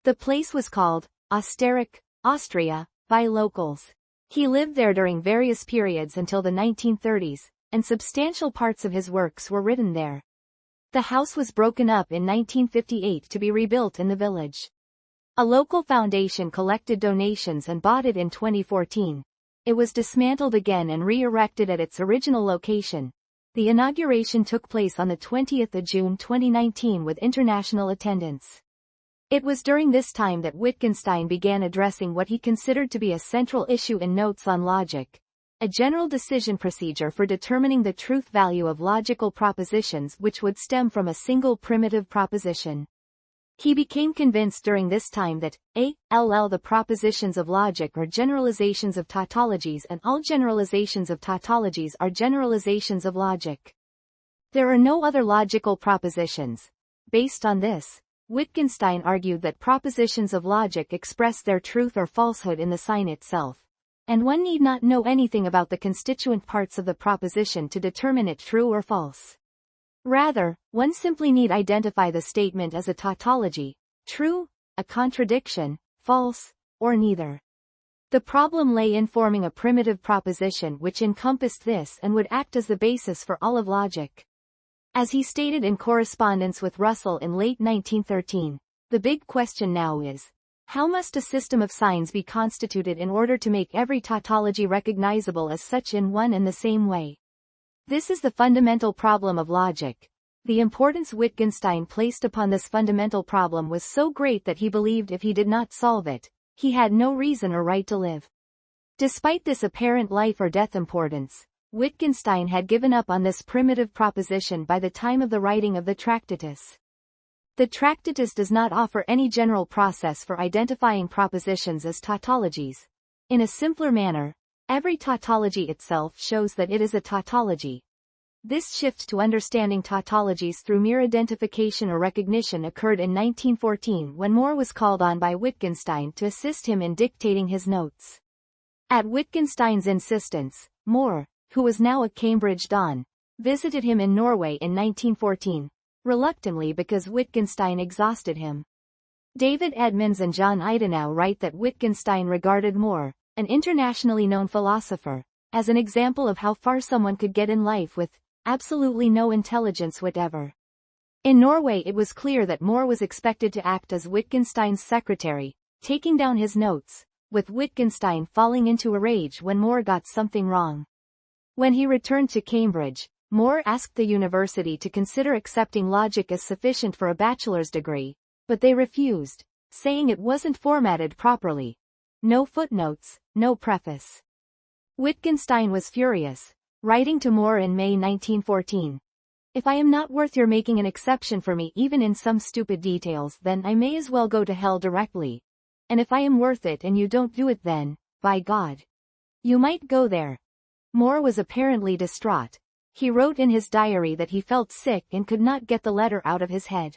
The place was called Østerrik, Austria, by locals. He lived there during various periods until the 1930s, and substantial parts of his works were written there. The house was broken up in 1958 to be rebuilt in the village. A local foundation collected donations and bought it in 2014. It was dismantled again and re-erected at its original location. The inauguration took place on the 20th of June 2019 with international attendance. It was during this time that Wittgenstein began addressing what he considered to be a central issue in Notes on Logic, a general decision procedure for determining the truth value of logical propositions which would stem from a single primitive proposition. He became convinced during this time that the propositions of logic are generalizations of tautologies and all generalizations of tautologies are generalizations of logic. There are no other logical propositions. Based on this, Wittgenstein argued that propositions of logic express their truth or falsehood in the sign itself, and one need not know anything about the constituent parts of the proposition to determine it true or false. Rather, one simply need identify the statement as a tautology, true, a contradiction, false, or neither. The problem lay in forming a primitive proposition which encompassed this and would act as the basis for all of logic. As he stated in correspondence with Russell in late 1913, the big question now is, how must a system of signs be constituted in order to make every tautology recognizable as such in one and the same way? This is the fundamental problem of logic. The importance Wittgenstein placed upon this fundamental problem was so great that he believed if he did not solve it, he had no reason or right to live. Despite this apparent life or death importance, Wittgenstein had given up on this primitive proposition by the time of the writing of the Tractatus. The Tractatus does not offer any general process for identifying propositions as tautologies. In a simpler manner, every tautology itself shows that it is a tautology. This shift to understanding tautologies through mere identification or recognition occurred in 1914 when More was called on by Wittgenstein to assist him in dictating his notes. At Wittgenstein's insistence, More, who was now a Cambridge don, visited him in Norway in 1914, reluctantly because Wittgenstein exhausted him. David Edmonds and John Idenau write that Wittgenstein regarded More, an internationally known philosopher, as an example of how far someone could get in life with absolutely no intelligence whatever. In Norway it was clear that More was expected to act as Wittgenstein's secretary, taking down his notes, with Wittgenstein falling into a rage when More got something wrong. When he returned to Cambridge, More asked the university to consider accepting logic as sufficient for a bachelor's degree, but they refused, saying it wasn't formatted properly. No footnotes, no preface. Wittgenstein was furious, writing to More in May 1914. If I am not worth your making an exception for me even in some stupid details, then I may as well go to hell directly. And if I am worth it and you don't do it, then, by God, you might go there. More was apparently distraught. He wrote in his diary that he felt sick and could not get the letter out of his head.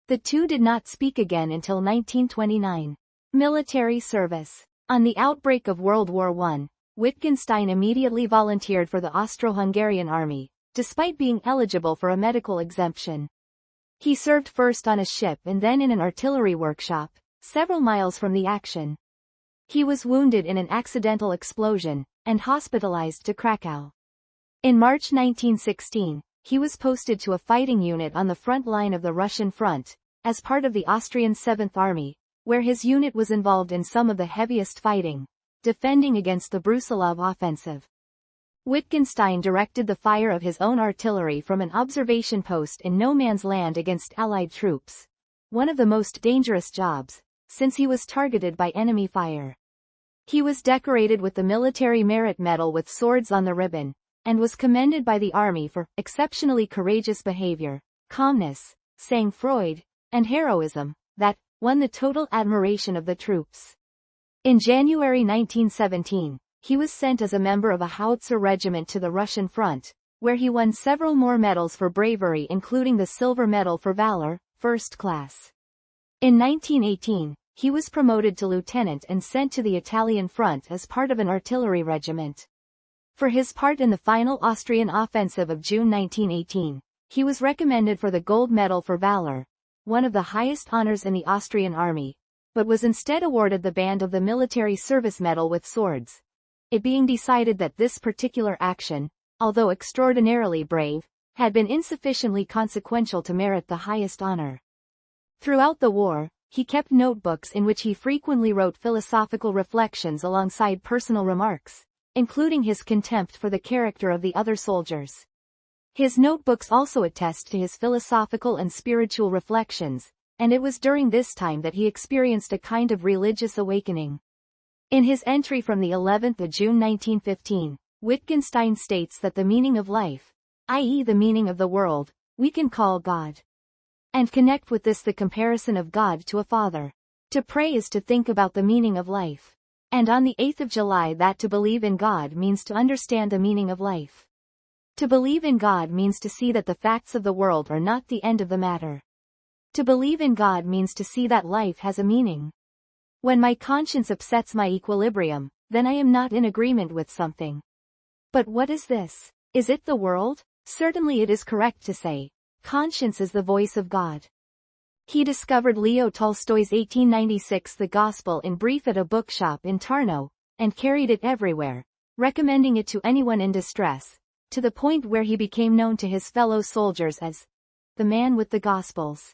The two did not speak again until 1929. Military service. On the outbreak of World War I, Wittgenstein immediately volunteered for the Austro-Hungarian army, despite being eligible for a medical exemption. He served first on a ship and then in an artillery workshop, several miles from the action. He was wounded in an accidental explosion, and hospitalized to Krakow. In March 1916, he was posted to a fighting unit on the front line of the Russian front, as part of the Austrian 7th Army, where his unit was involved in some of the heaviest fighting, defending against the Brusilov offensive. Wittgenstein directed the fire of his own artillery from an observation post in no man's land against Allied troops, one of the most dangerous jobs, since he was targeted by enemy fire. He was decorated with the Military Merit Medal with swords on the ribbon, and was commended by the army for exceptionally courageous behavior, calmness, sang-froid, and heroism, that won the total admiration of the troops. In January 1917, he was sent as a member of a howitzer regiment to the Russian front, where he won several more medals for bravery, including the Silver Medal for Valor, First Class. In 1918, he was promoted to lieutenant and sent to the Italian front as part of an artillery regiment. For his part in the final Austrian offensive of June 1918, he was recommended for the Gold Medal for Valor, one of the highest honors in the Austrian army, but was instead awarded the Band of the Military Service Medal with swords. It being decided that this particular action, although extraordinarily brave, had been insufficiently consequential to merit the highest honor. Throughout the war, he kept notebooks in which he frequently wrote philosophical reflections alongside personal remarks, including his contempt for the character of the other soldiers. His notebooks also attest to his philosophical and spiritual reflections, and it was during this time that he experienced a kind of religious awakening. In his entry from the 11th of June 1915, Wittgenstein states that the meaning of life, i.e. the meaning of the world, we can call God. And connect with this the comparison of God to a father. To pray is to think about the meaning of life. And on the 8th of July that to believe in God means to understand the meaning of life. To believe in God means to see that the facts of the world are not the end of the matter. To believe in God means to see that life has a meaning. When my conscience upsets my equilibrium, then I am not in agreement with something. But what is this? Is it the world? Certainly it is correct to say, conscience is the voice of God. He discovered Leo Tolstoy's 1896 The Gospel in Brief at a bookshop in Tarnow, and carried it everywhere, recommending it to anyone in distress, to the point where he became known to his fellow soldiers as the man with the Gospels.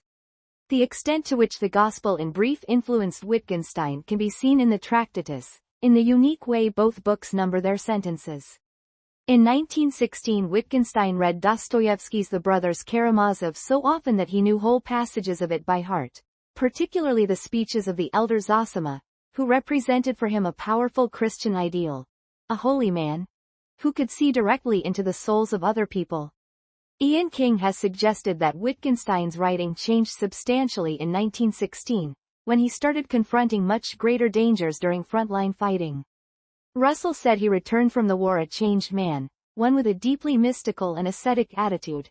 The extent to which the Gospel in Brief influenced Wittgenstein can be seen in the Tractatus, in the unique way both books number their sentences. In 1916 Wittgenstein read Dostoevsky's The Brothers Karamazov so often that he knew whole passages of it by heart, particularly the speeches of the elder Zosima, who represented for him a powerful Christian ideal, a holy man, who could see directly into the souls of other people. Ian King has suggested that Wittgenstein's writing changed substantially in 1916, when he started confronting much greater dangers during frontline fighting. Russell said he returned from the war a changed man, one with a deeply mystical and ascetic attitude.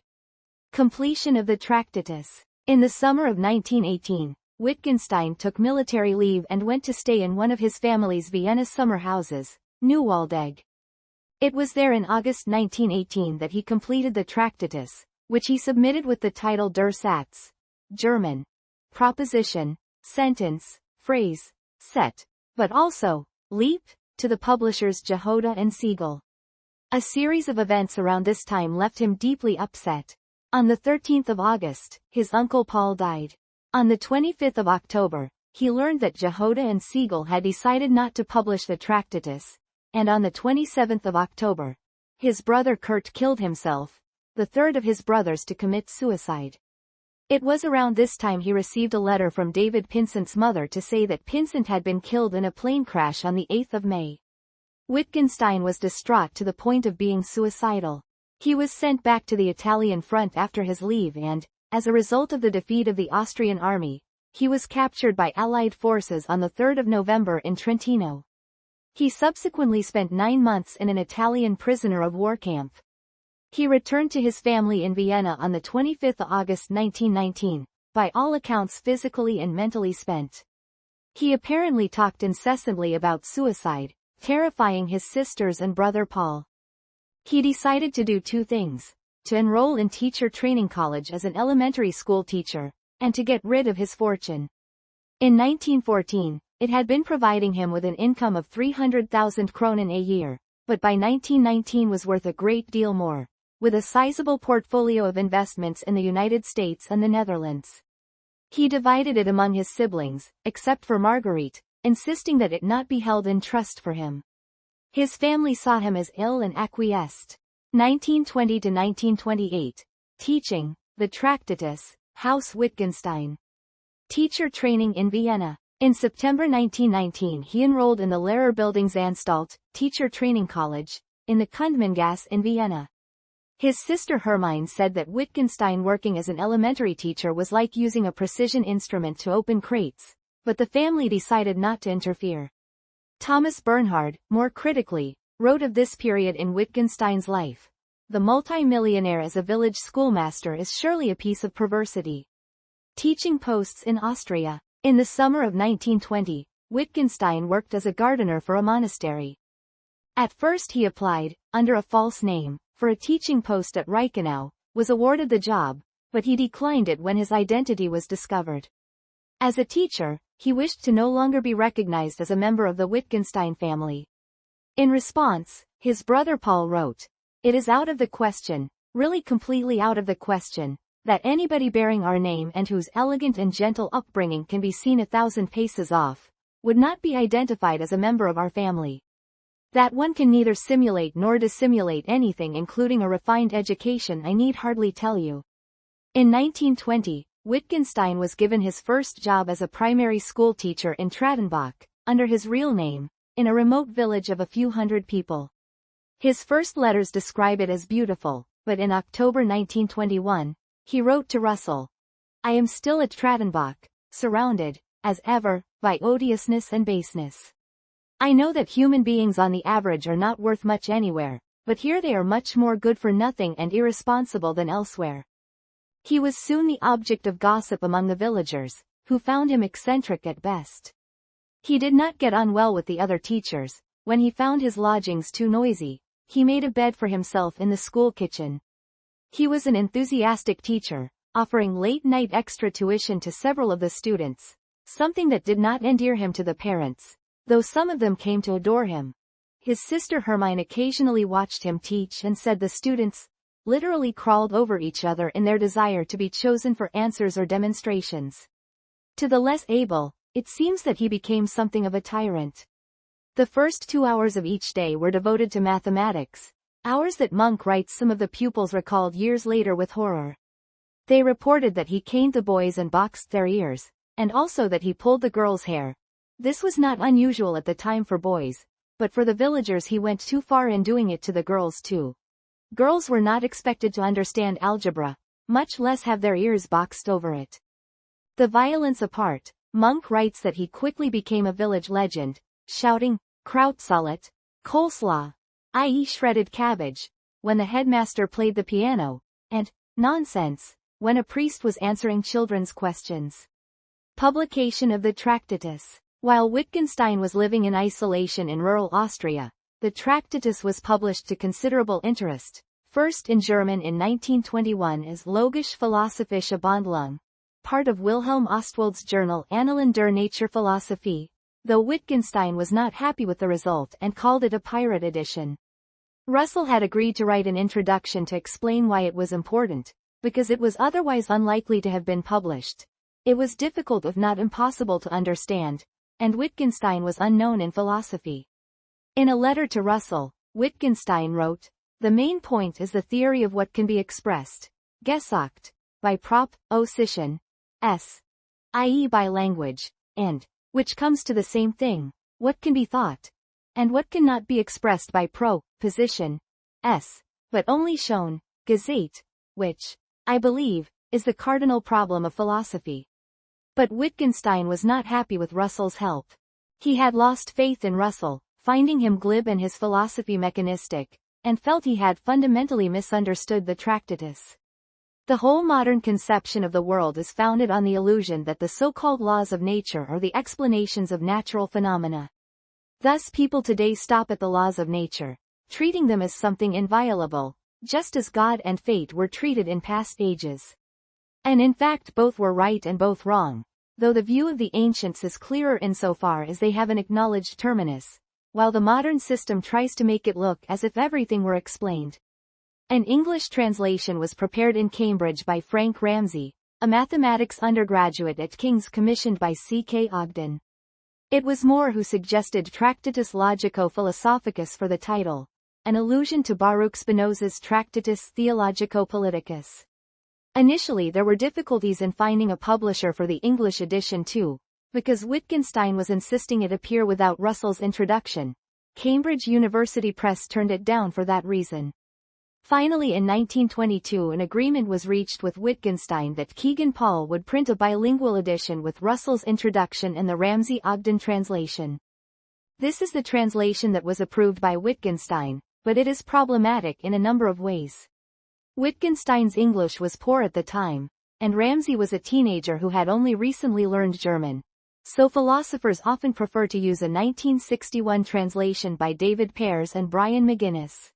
Completion of the Tractatus. In the summer of 1918, Wittgenstein took military leave and went to stay in one of his family's Vienna summer houses, Neuwaldeck. It was there in August 1918 that he completed the Tractatus, which he submitted with the title Der Satz, German, proposition, sentence, phrase, set, but also, leap, to the publishers Jehoda and Siegel. A series of events around this time left him deeply upset. On the 13th of August, his uncle Paul died. On the 25th of October, he learned that Jehoda and Siegel had decided not to publish the Tractatus, and on the 27th of October, his brother Kurt killed himself, the third of his brothers to commit suicide. It was around this time he received a letter from David Pinsent's mother to say that Pinsent had been killed in a plane crash on the 8th of May. Wittgenstein was distraught to the point of being suicidal. He was sent back to the Italian front after his leave and, as a result of the defeat of the Austrian army, he was captured by Allied forces on the 3rd of November in Trentino. He subsequently spent 9 months in an Italian prisoner of war camp. He returned to his family in Vienna on the 25th of August 1919, by all accounts physically and mentally spent. He apparently talked incessantly about suicide, terrifying his sisters and brother Paul. He decided to do two things: to enroll in teacher training college as an elementary school teacher, and to get rid of his fortune. In 1914, it had been providing him with an income of 300,000 kronen a year, but by 1919 was worth a great deal more, with a sizable portfolio of investments in the United States and the Netherlands. He divided it among his siblings, except for Marguerite, insisting that it not be held in trust for him. His family saw him as ill and acquiesced. 1920 to 1928. Teaching, the Tractatus, Haus Wittgenstein. Teacher training in Vienna. In September 1919 he enrolled in the Lehrerbildungsanstalt, teacher training college, in the Kundmangasse in Vienna. His sister Hermine said that Wittgenstein working as an elementary teacher was like using a precision instrument to open crates, but the family decided not to interfere. Thomas Bernhard, more critically, wrote of this period in Wittgenstein's life: "The multi-millionaire as a village schoolmaster is surely a piece of perversity." Teaching posts in Austria. In the summer of 1920, Wittgenstein worked as a gardener for a monastery. At first he applied, under a false name, for a teaching post at Reichenau, was awarded the job, but he declined it when his identity was discovered. As a teacher, he wished to no longer be recognized as a member of the Wittgenstein family. In response, his brother Paul wrote, "It is out of the question, really completely out of the question, that anybody bearing our name and whose elegant and gentle upbringing can be seen 1,000 paces off, would not be identified as a member of our family. That one can neither simulate nor dissimulate anything including a refined education I need hardly tell you." In 1920, Wittgenstein was given his first job as a primary school teacher in Tradenbach, under his real name, in a remote village of a few hundred people. His first letters describe it as beautiful, but in October 1921, he wrote to Russell, "I am still at Tradenbach, surrounded, as ever, by odiousness and baseness. I know that human beings on the average are not worth much anywhere, but here they are much more good for nothing and irresponsible than elsewhere." He was soon the object of gossip among the villagers, who found him eccentric at best. He did not get on well with the other teachers. When he found his lodgings too noisy, he made a bed for himself in the school kitchen. He was an enthusiastic teacher, offering late-night extra tuition to several of the students, something that did not endear him to the parents, though some of them came to adore him. His sister Hermine occasionally watched him teach and said the students literally crawled over each other in their desire to be chosen for answers or demonstrations. To the less able, it seems that he became something of a tyrant. The first 2 hours of each day were devoted to mathematics, Hours that Monk writes some of the pupils recalled years later with horror. They reported that he caned the boys and boxed their ears, and also that he pulled the girls' hair. This was not unusual at the time for boys, but for the villagers he went too far in doing it to the girls too. Girls were not expected to understand algebra, much less have their ears boxed over it. The violence apart, Monk writes that he quickly became a village legend, shouting, "Krautsalat, coleslaw," i.e. shredded cabbage, when the headmaster played the piano, and nonsense, when a priest was answering children's questions. Publication of the Tractatus. While Wittgenstein was living in isolation in rural Austria, the Tractatus was published to considerable interest, first in German in 1921 as Logisch-Philosophische Bondlung, part of Wilhelm Ostwald's journal Annalen der Naturphilosophie, though Wittgenstein was not happy with the result and called it a pirate edition. Russell had agreed to write an introduction to explain why it was important, because it was otherwise unlikely to have been published. It was difficult if not impossible to understand, and Wittgenstein was unknown in philosophy. In a letter to Russell, Wittgenstein wrote, "The main point is the theory of what can be expressed, gesagt, by proposition, s, i.e. by language, and, which comes to the same thing, what can be thought, and what cannot be expressed by proposition, s, but only shown, gesagt, which, I believe, is the cardinal problem of philosophy." But Wittgenstein was not happy with Russell's help. He had lost faith in Russell, finding him glib and his philosophy mechanistic, and felt he had fundamentally misunderstood the Tractatus. The whole modern conception of the world is founded on the illusion that the so-called laws of nature are the explanations of natural phenomena. Thus people today stop at the laws of nature, treating them as something inviolable, just as God and fate were treated in past ages. And in fact both were right and both wrong, though the view of the ancients is clearer insofar as they have an acknowledged terminus, while the modern system tries to make it look as if everything were explained. An English translation was prepared in Cambridge by Frank Ramsey, a mathematics undergraduate at King's commissioned by C.K. Ogden. It was Moore who suggested Tractatus Logico-Philosophicus for the title, an allusion to Baruch Spinoza's Tractatus Theologico-Politicus. Initially there were difficulties in finding a publisher for the English edition too, because Wittgenstein was insisting it appear without Russell's introduction. Cambridge University Press turned it down for that reason. Finally in 1922 an agreement was reached with Wittgenstein that Kegan-Paul would print a bilingual edition with Russell's introduction and the Ramsey-Ogden translation. This is the translation that was approved by Wittgenstein, but it is problematic in a number of ways. Wittgenstein's English was poor at the time, and Ramsey was a teenager who had only recently learned German. So philosophers often prefer to use a 1961 translation by David Pears and Brian McGuinness.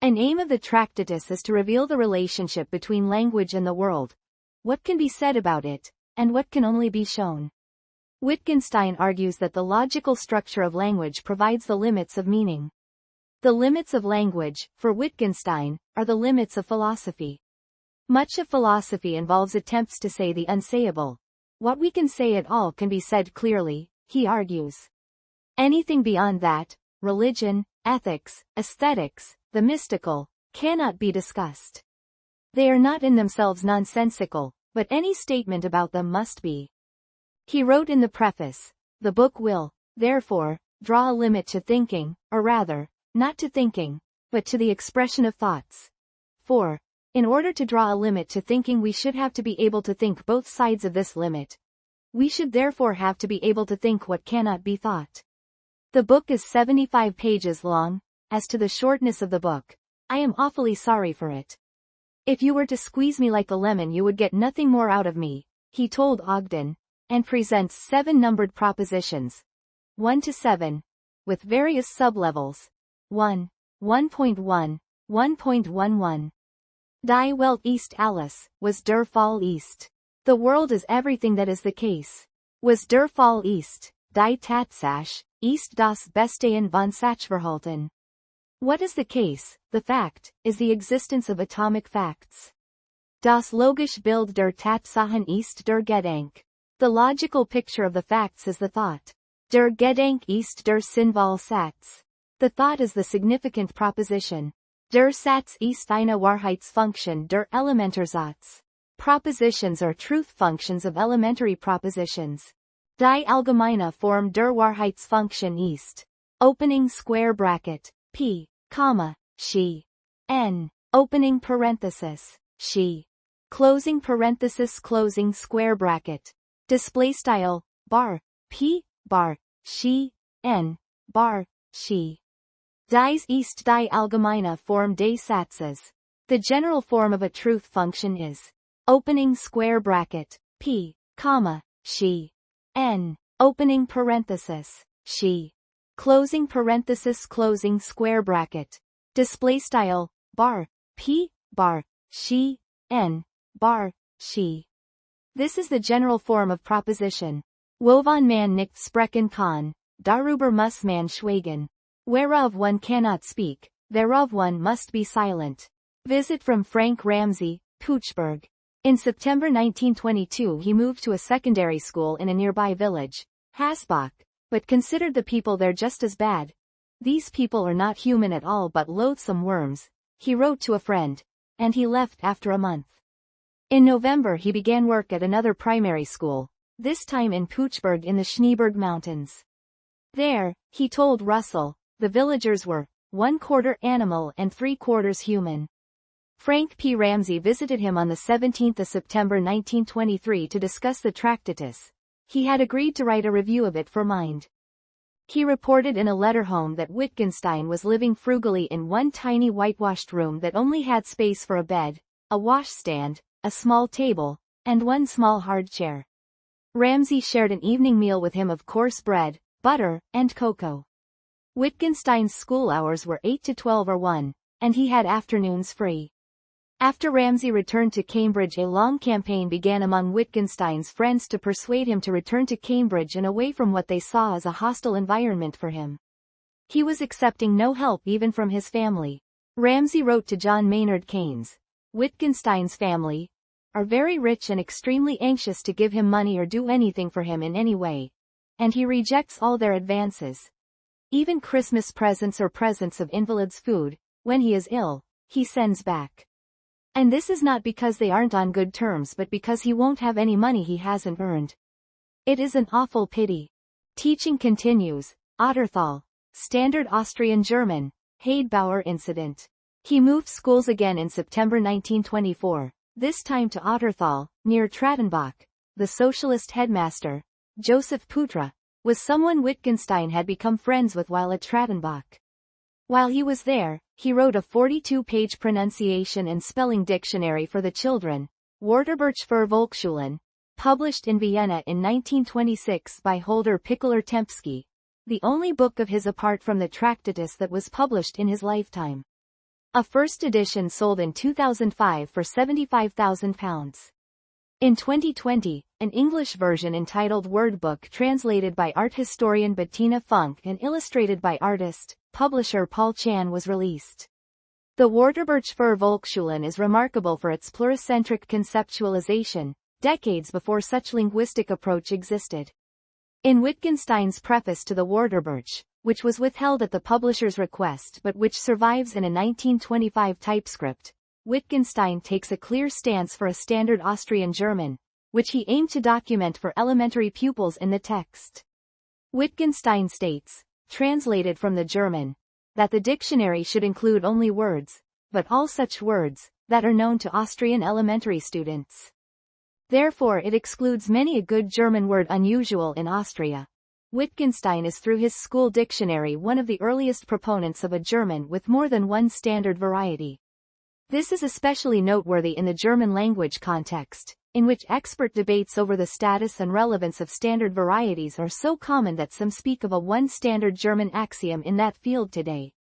An aim of the Tractatus is to reveal the relationship between language and the world, what can be said about it, and what can only be shown. Wittgenstein argues that the logical structure of language provides the limits of meaning. The limits of language, for Wittgenstein, are the limits of philosophy. Much of philosophy involves attempts to say the unsayable. What we can say at all can be said clearly, he argues. Anything beyond that, religion, ethics, aesthetics, the mystical, cannot be discussed. They are not in themselves nonsensical, but any statement about them must be. He wrote in the preface, "The book will, therefore, draw a limit to thinking, or rather, not to thinking, but to the expression of thoughts. For, in order to draw a limit to thinking we should have to be able to think both sides of this limit. We should therefore have to be able to think what cannot be thought." The book is 75 pages long. As to the shortness of the book, I am awfully sorry for it. If you were to squeeze me like a lemon you would get nothing more out of me, he told Ogden, and presents 7 numbered propositions, 1 to 7, with various sublevels. 1, 1.1, 1.11. Die Welt ist alles, was der Fall ist. The world is everything that is the case. Was der Fall ist, die Tatsache, ist das Bestehen von Sachverhalten. What is the case, the fact, is the existence of atomic facts. Das logische Bild der Tatsachen ist der Gedanke. The logical picture of the facts is the thought. Der Gedanke ist der Sinnvolle Satz. The thought is the significant proposition. Der Satz ist eine Wahrheitsfunktion der Elementarsatz. Propositions are truth functions of elementary propositions. Die allgemeine Form der Wahrheitsfunktion ist. Opening square bracket. P, comma, she. N. Opening parenthesis. She. Closing parenthesis closing square bracket. Display style, bar, P, bar, she, N, bar, she. Dies ist die allgemeine Form des Satzes. The general form of a truth function is. Opening square bracket, P, comma, she. N. Opening parenthesis, she. Closing parenthesis closing square bracket. Display style, bar, P, bar, she, N, bar, she. This is the general form of proposition. Wovon man nicht sprechen kann, darüber muss man schweigen. Whereof one cannot speak, thereof one must be silent. Visit from Frank Ramsey, Puchberg. In September 1922 he moved to a secondary school in a nearby village, Hasbach, but considered the people there just as bad. These people are not human at all but loathsome worms, he wrote to a friend, and he left after a month. In November he began work at another primary school, this time in Puchberg in the Schneeberg Mountains. There, he told Russell, the villagers were 1/4 animal and 3/4 human. Frank P. Ramsey visited him on the 17th of September 1923 to discuss the Tractatus. He had agreed to write a review of it for Mind. He reported in a letter home that Wittgenstein was living frugally in one tiny whitewashed room that only had space for a bed, a washstand, a small table, and one small hard chair. Ramsey shared an evening meal with him of coarse bread, butter, and cocoa. Wittgenstein's school hours were 8 to 12 or 1, and he had afternoons free. After Ramsey returned to Cambridge, a long campaign began among Wittgenstein's friends to persuade him to return to Cambridge and away from what they saw as a hostile environment for him. He was accepting no help even from his family. Ramsey wrote to John Maynard Keynes, Wittgenstein's family are very rich and extremely anxious to give him money or do anything for him in any way, and he rejects all their advances. Even Christmas presents or presents of invalids' food, when he is ill, he sends back. And this is not because they aren't on good terms but because he won't have any money he hasn't earned. It is an awful pity. Teaching continues. Otterthal. Standard Austrian German. Heidbauer incident. He moved schools again in September 1924, this time to Otterthal, near Trattenbach. The socialist headmaster, Joseph Putra, was someone Wittgenstein had become friends with while at Trattenbach. While he was there, he wrote a 42-page pronunciation and spelling dictionary for the children, Wörterbuch für Volksschulen, published in Vienna in 1926 by Holder Pickler-Tempsky, the only book of his apart from the Tractatus that was published in his lifetime. A first edition sold in 2005 for £75,000. In 2020, an English version entitled Word Book translated by art historian Bettina Funk and illustrated by artist, publisher Paul Chan was released. The Wörterbuch für Volksschulen is remarkable for its pluricentric conceptualization, decades before such linguistic approach existed. In Wittgenstein's preface to the Wörterbuch, which was withheld at the publisher's request but which survives in a 1925 typescript, Wittgenstein takes a clear stance for a standard Austrian German, which he aimed to document for elementary pupils in the text. Wittgenstein states, translated from the German, that the dictionary should include only words, but all such words, that are known to Austrian elementary students. Therefore it excludes many a good German word unusual in Austria. Wittgenstein is through his school dictionary one of the earliest proponents of a German with more than one standard variety. This is especially noteworthy in the German language context, in which expert debates over the status and relevance of standard varieties are so common that some speak of a one standard German axiom in that field today.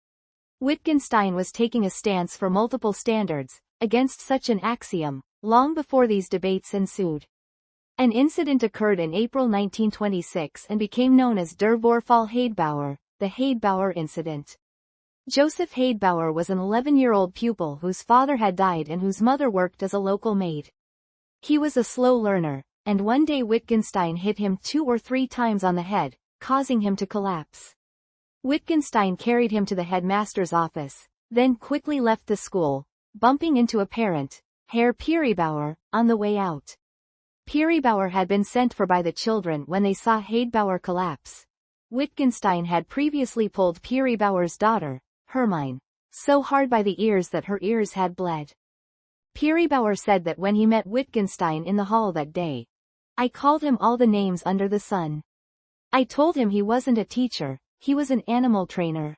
Wittgenstein was taking a stance for multiple standards, against such an axiom, long before these debates ensued. An incident occurred in April 1926 and became known as Der Vorfall Heidbauer, the Heidbauer incident. Joseph Heidbauer was an 11-year-old pupil whose father had died and whose mother worked as a local maid. He was a slow learner, and one day Wittgenstein hit him 2 or 3 times on the head, causing him to collapse. Wittgenstein carried him to the headmaster's office, then quickly left the school, bumping into a parent, Herr Pieribauer, on the way out. Pieribauer had been sent for by the children when they saw Heidbauer collapse. Wittgenstein had previously pulled Pieribauer's daughter, Hermine, so hard by the ears that her ears had bled. Pieribauer said that when he met Wittgenstein in the hall that day, "I called him all the names under the sun. I told him he wasn't a teacher, he was an animal trainer.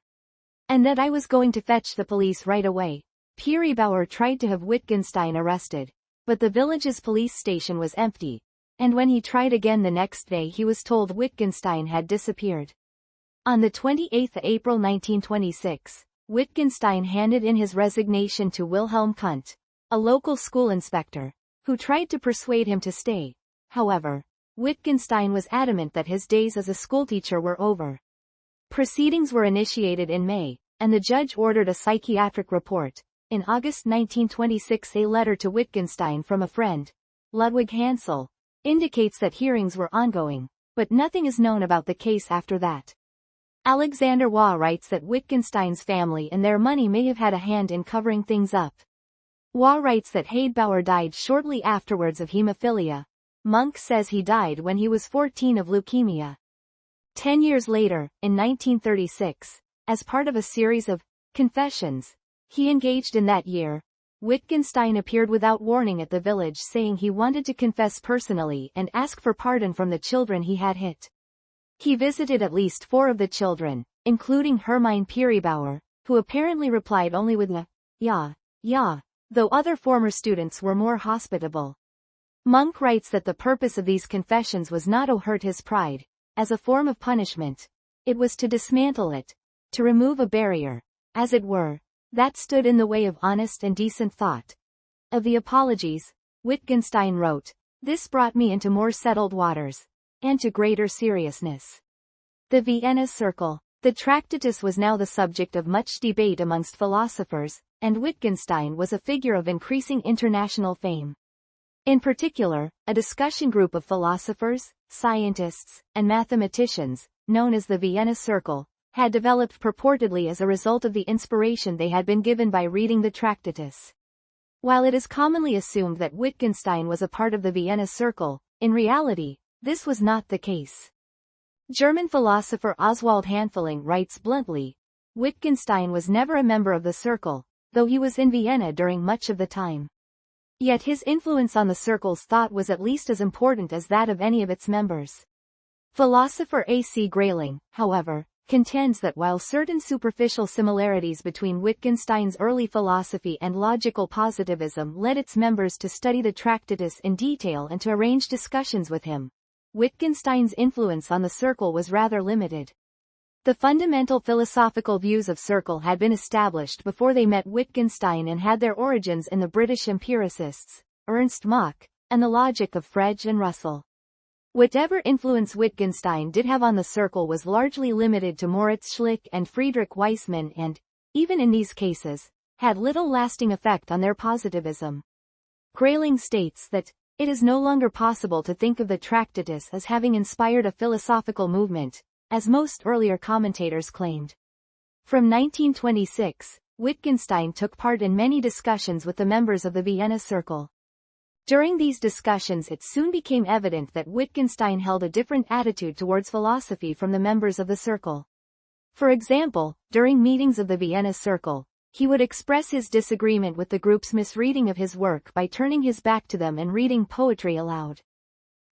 And that I was going to fetch the police right away." Pieribauer tried to have Wittgenstein arrested, but the village's police station was empty, and when he tried again the next day he was told Wittgenstein had disappeared. On the 28th of April 1926, Wittgenstein handed in his resignation to Wilhelm Kunt, a local school inspector, who tried to persuade him to stay. However, Wittgenstein was adamant that his days as a schoolteacher were over. Proceedings were initiated in May, and the judge ordered a psychiatric report. In August 1926, a letter to Wittgenstein from a friend, Ludwig Hansel, indicates that hearings were ongoing, but nothing is known about the case after that. Alexander Waugh writes that Wittgenstein's family and their money may have had a hand in covering things up. Waugh writes that Heidbauer died shortly afterwards of hemophilia. Monk says he died when he was 14 of leukemia. 10 years later, in 1936, as part of a series of confessions he engaged in that year, Wittgenstein appeared without warning at the village saying he wanted to confess personally and ask for pardon from the children he had hit. He visited at least 4 of the children, including Hermine Pieribauer, who apparently replied only with a yeah, though other former students were more hospitable. Monk writes that the purpose of these confessions was not to hurt his pride, as a form of punishment. It was to dismantle it, to remove a barrier, as it were, that stood in the way of honest and decent thought. Of the apologies, Wittgenstein wrote, "This brought me into more settled waters, and to greater seriousness." The Vienna Circle. The Tractatus was now the subject of much debate amongst philosophers, and Wittgenstein was a figure of increasing international fame. In particular, a discussion group of philosophers, scientists, and mathematicians, known as the Vienna Circle, had developed purportedly as a result of the inspiration they had been given by reading the Tractatus. While it is commonly assumed that Wittgenstein was a part of the Vienna Circle, in reality, this was not the case. German philosopher Oswald Hanfeling writes bluntly, Wittgenstein was never a member of the circle, though he was in Vienna during much of the time. Yet his influence on the circle's thought was at least as important as that of any of its members. Philosopher A. C. Grayling, however, contends that while certain superficial similarities between Wittgenstein's early philosophy and logical positivism led its members to study the Tractatus in detail and to arrange discussions with him, Wittgenstein's influence on the circle was rather limited. The fundamental philosophical views of circle had been established before they met Wittgenstein and had their origins in the British empiricists, Ernst Mach, and the logic of Frege and Russell. Whatever influence Wittgenstein did have on the circle was largely limited to Moritz Schlick and Friedrich Waismann and, even in these cases, had little lasting effect on their positivism. Grayling states that, it is no longer possible to think of the Tractatus as having inspired a philosophical movement, as most earlier commentators claimed. From 1926, Wittgenstein took part in many discussions with the members of the Vienna Circle. During these discussions it soon became evident that Wittgenstein held a different attitude towards philosophy from the members of the circle. For example, during meetings of the Vienna Circle, he would express his disagreement with the group's misreading of his work by turning his back to them and reading poetry aloud.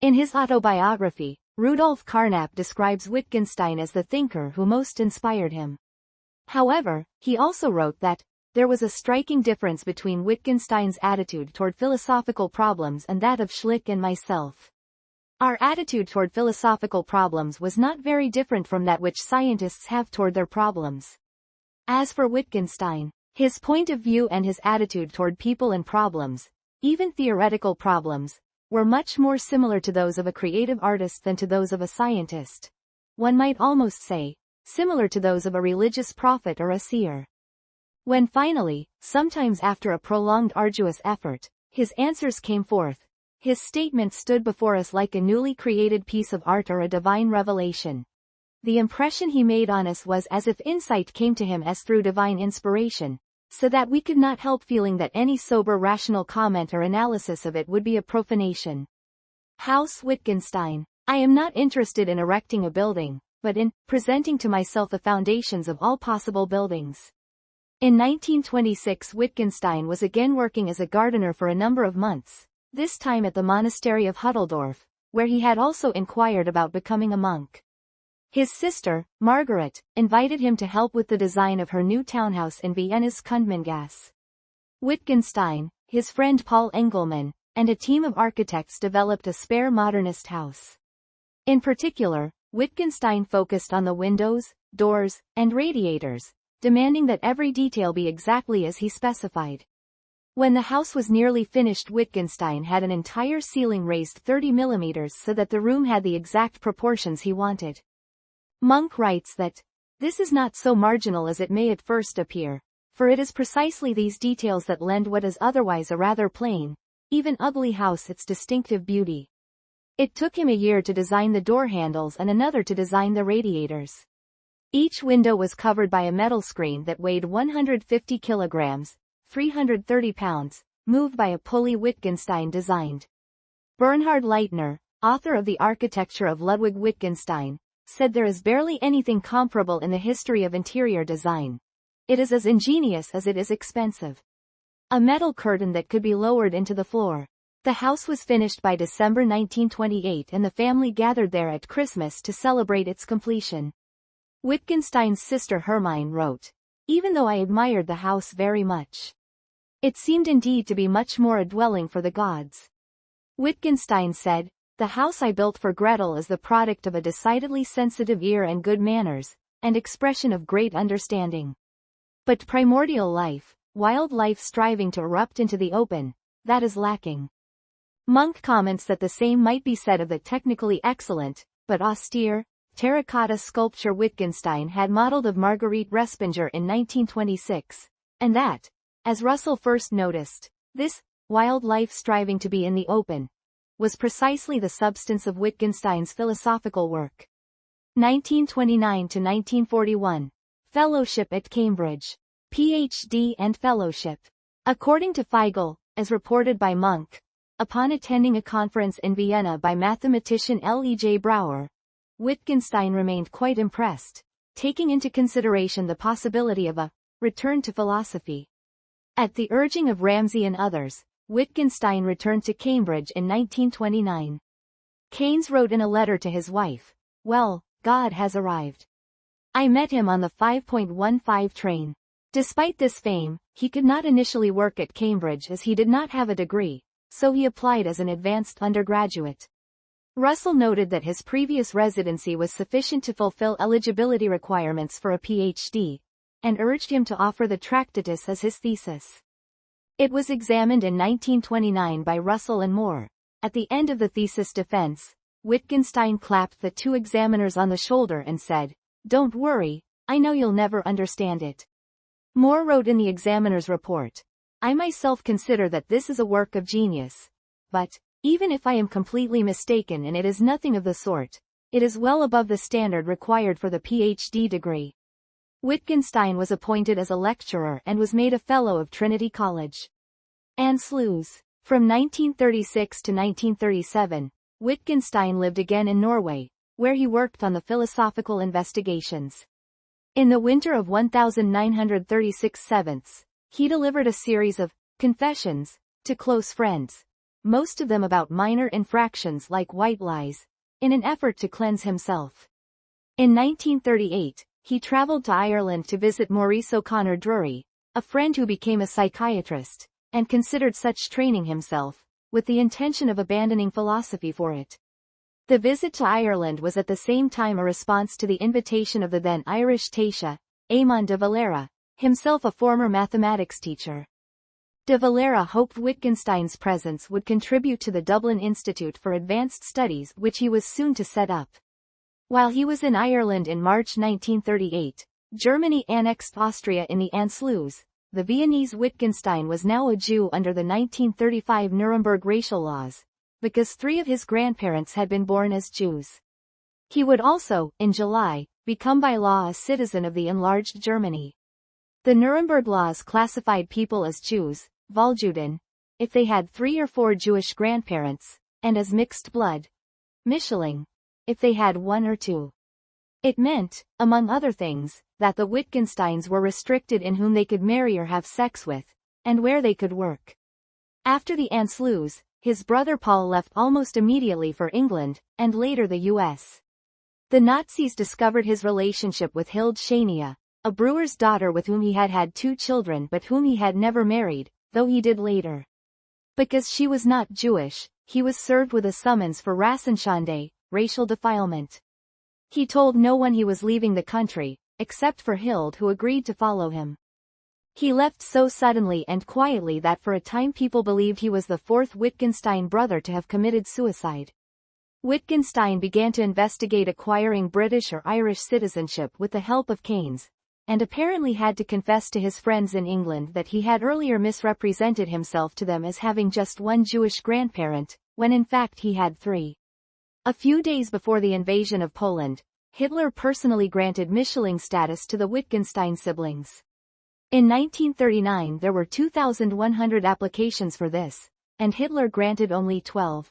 In his autobiography, Rudolf Carnap describes Wittgenstein as the thinker who most inspired him. However, he also wrote that, there was a striking difference between Wittgenstein's attitude toward philosophical problems and that of Schlick and myself. Our attitude toward philosophical problems was not very different from that which scientists have toward their problems. As for Wittgenstein, his point of view and his attitude toward people and problems, even theoretical problems, were much more similar to those of a creative artist than to those of a scientist. One might almost say, similar to those of a religious prophet or a seer. When finally, sometimes after a prolonged arduous effort, his answers came forth, his statement stood before us like a newly created piece of art or a divine revelation. The impression he made on us was as if insight came to him as through divine inspiration, so that we could not help feeling that any sober rational comment or analysis of it would be a profanation. House Wittgenstein. I am not interested in erecting a building, but in presenting to myself the foundations of all possible buildings. In 1926 Wittgenstein was again working as a gardener for a number of months, this time at the monastery of Hutteldorf, where he had also inquired about becoming a monk. His sister, Margaret, invited him to help with the design of her new townhouse in Vienna's Kundmangasse. Wittgenstein, his friend Paul Engelmann, and a team of architects developed a spare modernist house. In particular, Wittgenstein focused on the windows, doors, and radiators, demanding that every detail be exactly as he specified. When the house was nearly finished, Wittgenstein had an entire ceiling raised 30 millimeters so that the room had the exact proportions he wanted. Monk writes that, "This is not so marginal as it may at first appear, for it is precisely these details that lend what is otherwise a rather plain, even ugly house its distinctive beauty." It took him a year to design the door handles and another to design the radiators. Each window was covered by a metal screen that weighed 150 kilograms, 330 pounds, moved by a pulley Wittgenstein designed. Bernhard Leitner, author of The Architecture of Ludwig Wittgenstein, said there is barely anything comparable in the history of interior design. It is as ingenious as it is expensive. A metal curtain that could be lowered into the floor. The house was finished by December 1928 and the family gathered there at Christmas to celebrate its completion. Wittgenstein's sister Hermine wrote, "Even though I admired the house very much, it seemed indeed to be much more a dwelling for the gods." Wittgenstein said, "The house I built for Gretel is the product of a decidedly sensitive ear and good manners, and expression of great understanding. But primordial life, wild life striving to erupt into the open, that is lacking." Monk comments that the same might be said of the technically excellent, but austere, terracotta sculpture Wittgenstein had modeled of Marguerite Respinger in 1926, and that, as Russell first noticed, this, wild life striving to be in the open, was precisely the substance of Wittgenstein's philosophical work. 1929 to 1941. Fellowship at Cambridge. Ph.D. and Fellowship. According to Feigl, as reported by Monk, upon attending a conference in Vienna by mathematician L.E.J. Brouwer, Wittgenstein remained quite impressed, taking into consideration the possibility of a return to philosophy. At the urging of Ramsay and others, Wittgenstein returned to Cambridge in 1929. Keynes wrote in a letter to his wife, "Well, God has arrived. I met him on the 5.15 train." Despite this fame, he could not initially work at Cambridge as he did not have a degree, so he applied as an advanced undergraduate. Russell noted that his previous residency was sufficient to fulfill eligibility requirements for a Ph.D., and urged him to offer the Tractatus as his thesis. It was examined in 1929 by Russell and Moore. At the end of the thesis defense, Wittgenstein clapped the two examiners on the shoulder and said, "Don't worry, I know you'll never understand it." Moore wrote in the examiner's report, "I myself consider that this is a work of genius. But, even if I am completely mistaken and it is nothing of the sort, it is well above the standard required for the Ph.D. degree." Wittgenstein was appointed as a lecturer and was made a Fellow of Trinity College. Anschluss. From 1936 to 1937, Wittgenstein lived again in Norway, where he worked on the philosophical investigations. In the winter of 1936, he delivered a series of confessions to close friends, most of them about minor infractions like white lies, in an effort to cleanse himself. In 1938, he traveled to Ireland to visit Maurice O'Connor Drury, a friend who became a psychiatrist, and considered such training himself, with the intention of abandoning philosophy for it. The visit to Ireland was at the same time a response to the invitation of the then Irish Taoiseach, Eamon de Valera, himself a former mathematics teacher. De Valera hoped Wittgenstein's presence would contribute to the Dublin Institute for Advanced Studies which he was soon to set up. While he was in Ireland in March 1938, Germany annexed Austria in the Anschluss. The Viennese Wittgenstein was now a Jew under the 1935 Nuremberg racial laws, because 3 of his grandparents had been born as Jews. He would also, in July, become by law a citizen of the enlarged Germany. The Nuremberg laws classified people as Jews, Wahljuden, if they had 3 or 4 Jewish grandparents, and as mixed blood, Mischling, if they had 1 or 2. It meant, among other things, that the Wittgensteins were restricted in whom they could marry or have sex with, and where they could work. After the Anschluss, his brother Paul left almost immediately for England, and later the U.S. The Nazis discovered his relationship with Hilde Schania, a brewer's daughter with whom he had had 2 children but whom he had never married, though he did later. Because she was not Jewish, he was served with a summons for Rassenschande, racial defilement. He told no one he was leaving the country, except for Hilde, who agreed to follow him. He left so suddenly and quietly that for a time people believed he was the 4th Wittgenstein brother to have committed suicide. Wittgenstein began to investigate acquiring British or Irish citizenship with the help of Keynes, and apparently had to confess to his friends in England that he had earlier misrepresented himself to them as having just 1 Jewish grandparent, when in fact he had 3. A few days before the invasion of Poland, Hitler personally granted Mischling status to the Wittgenstein siblings. In 1939 there were 2,100 applications for this, and Hitler granted only 12.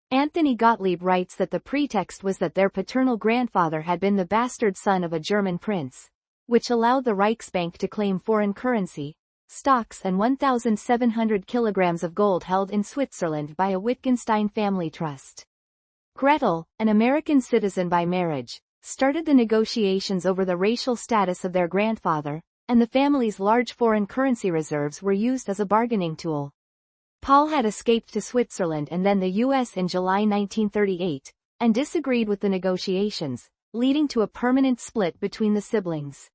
Anthony Gottlieb writes that the pretext was that their paternal grandfather had been the bastard son of a German prince, which allowed the Reichsbank to claim foreign currency, stocks and 1,700 kilograms of gold held in Switzerland by a Wittgenstein family trust. Gretel, an American citizen by marriage, started the negotiations over the racial status of their grandfather, and the family's large foreign currency reserves were used as a bargaining tool. Paul had escaped to Switzerland and then the U.S. in July 1938, and disagreed with the negotiations, leading to a permanent split between the siblings.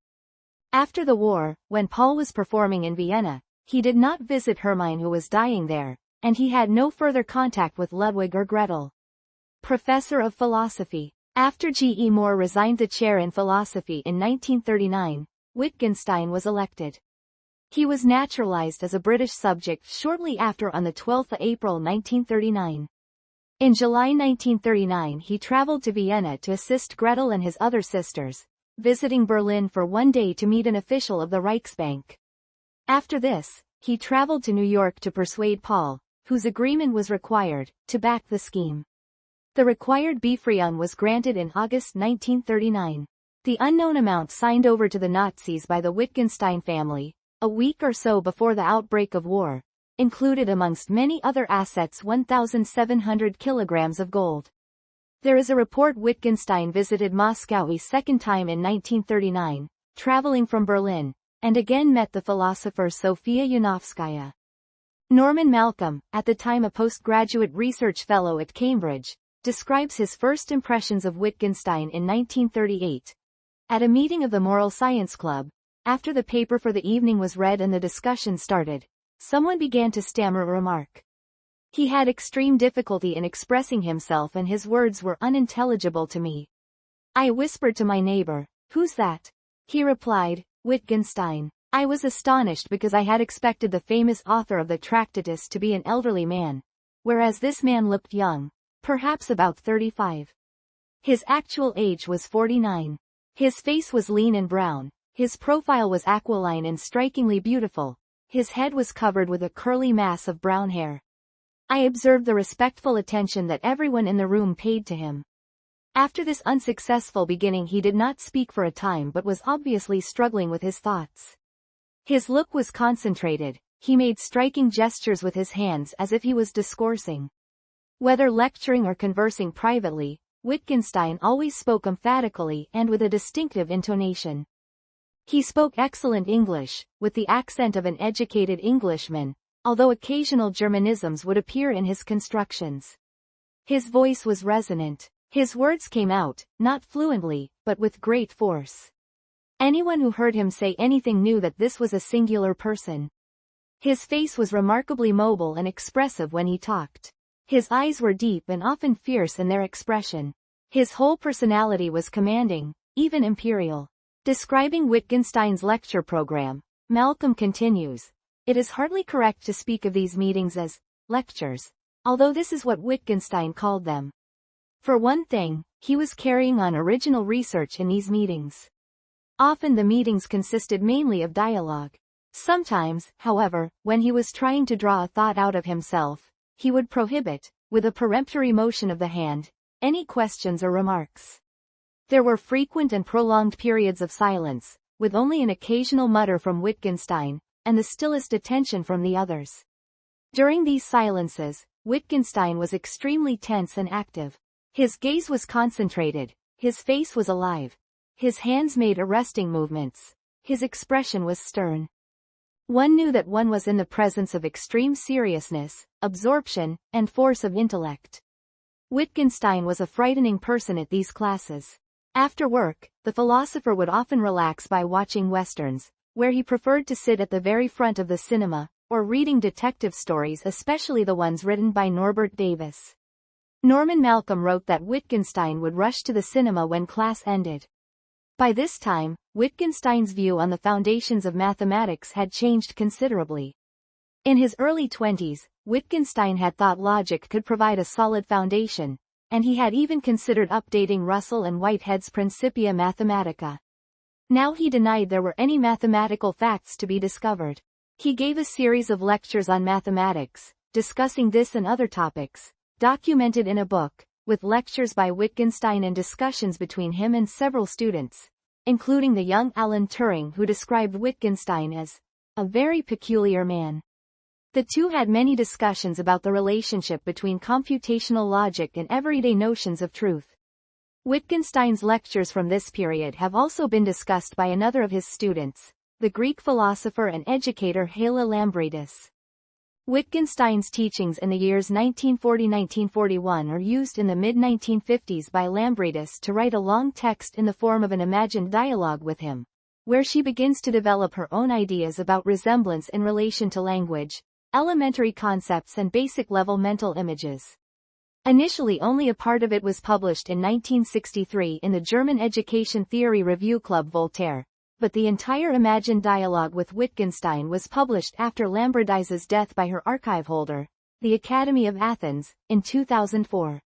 After the war, when Paul was performing in Vienna, he did not visit Hermine, who was dying there, and he had no further contact with Ludwig or Gretel. Professor of Philosophy. After G. E. Moore resigned the chair in philosophy in 1939, Wittgenstein was elected. He was naturalized as a British subject shortly after on 12 April 1939. In July 1939 he travelled to Vienna to assist Gretel and his other sisters, visiting Berlin for 1 day to meet an official of the Reichsbank. After this, he travelled to New York to persuade Paul, whose agreement was required, to back the scheme. The required Befreiung was granted in August 1939. The unknown amount signed over to the Nazis by the Wittgenstein family, a week or so before the outbreak of war, included amongst many other assets 1,700 kilograms of gold. There is a report Wittgenstein visited Moscow a second time in 1939, traveling from Berlin, and again met the philosopher Sofia Yanovskaya. Norman Malcolm, at the time a postgraduate research fellow at Cambridge, describes his first impressions of Wittgenstein in 1938. At a meeting of the Moral Science Club, after the paper for the evening was read and the discussion started, someone began to stammer a remark. He had extreme difficulty in expressing himself and his words were unintelligible to me. I whispered to my neighbor, "Who's that?" He replied, "Wittgenstein." I was astonished because I had expected the famous author of the Tractatus to be an elderly man, whereas this man looked young, perhaps about 35. His actual age was 49. His face was lean and brown, his profile was aquiline and strikingly beautiful, his head was covered with a curly mass of brown hair. I observed the respectful attention that everyone in the room paid to him. After this unsuccessful beginning he did not speak for a time but was obviously struggling with his thoughts. His look was concentrated, he made striking gestures with his hands as if he was discoursing. Whether lecturing or conversing privately, Wittgenstein always spoke emphatically and with a distinctive intonation. He spoke excellent English, with the accent of an educated Englishman, although occasional Germanisms would appear in his constructions. His voice was resonant. His words came out, not fluently, but with great force. Anyone who heard him say anything knew that this was a singular person. His face was remarkably mobile and expressive when he talked. His eyes were deep and often fierce in their expression. His whole personality was commanding, even imperial. Describing Wittgenstein's lecture program, Malcolm continues, "It is hardly correct to speak of these meetings as lectures, although this is what Wittgenstein called them. For one thing, he was carrying on original research in these meetings. Often the meetings consisted mainly of dialogue. Sometimes, however, when he was trying to draw a thought out of himself, he would prohibit, with a peremptory motion of the hand, any questions or remarks. There were frequent and prolonged periods of silence, with only an occasional mutter from Wittgenstein, and the stillest attention from the others. During these silences, Wittgenstein was extremely tense and active. His gaze was concentrated, his face was alive. His hands made arresting movements. His expression was stern. One knew that one was in the presence of extreme seriousness, absorption, and force of intellect. Wittgenstein was a frightening person at these classes. After work, the philosopher would often relax by watching westerns, where he preferred to sit at the very front of the cinema, or reading detective stories, especially the ones written by Norbert Davis. Norman Malcolm wrote that Wittgenstein would rush to the cinema when class ended. By this time, Wittgenstein's view on the foundations of mathematics had changed considerably. In his early 20s, Wittgenstein had thought logic could provide a solid foundation, and he had even considered updating Russell and Whitehead's Principia Mathematica. Now he denied there were any mathematical facts to be discovered. He gave a series of lectures on mathematics, discussing this and other topics, documented in a book, with lectures by Wittgenstein and discussions between him and several students, including the young Alan Turing, who described Wittgenstein as a very peculiar man. The two had many discussions about the relationship between computational logic and everyday notions of truth. Wittgenstein's lectures from this period have also been discussed by another of his students, the Greek philosopher and educator Hala Lambritis. Wittgenstein's teachings in the years 1940–1941 are used in the mid-1950s by Lambritis to write a long text in the form of an imagined dialogue with him, where she begins to develop her own ideas about resemblance in relation to language, elementary concepts and basic-level mental images. Initially only a part of it was published in 1963 in the German Education Theory Review Club Voltaire, but the entire imagined dialogue with Wittgenstein was published after Lambritis's death by her archive holder, the Academy of Athens, in 2004.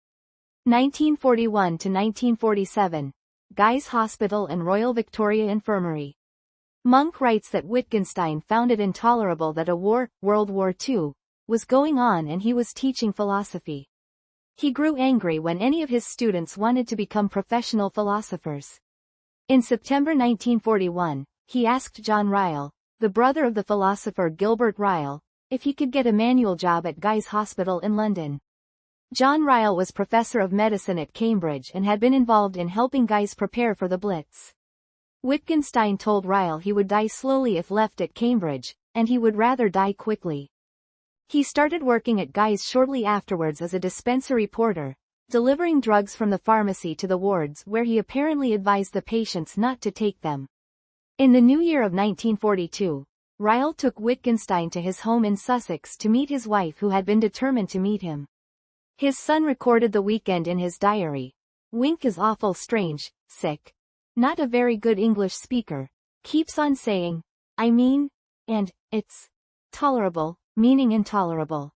1941–1947. Guy's Hospital and Royal Victoria Infirmary. Monk writes that Wittgenstein found it intolerable that a war, World War II, was going on and he was teaching philosophy. He grew angry when any of his students wanted to become professional philosophers. In September 1941, he asked John Ryle, the brother of the philosopher Gilbert Ryle, if he could get a manual job at Guy's Hospital in London. John Ryle was professor of medicine at Cambridge and had been involved in helping Guy's prepare for the Blitz. Wittgenstein told Ryle he would die slowly if left at Cambridge, and he would rather die quickly. He started working at Guy's shortly afterwards as a dispensary porter, delivering drugs from the pharmacy to the wards where he apparently advised the patients not to take them. In the new year of 1942, Ryle took Wittgenstein to his home in Sussex to meet his wife, who had been determined to meet him. His son recorded the weekend in his diary. Wink is awful strange, sick. Not a very good English speaker. Keeps on saying, I mean, and, it's tolerable, meaning intolerable.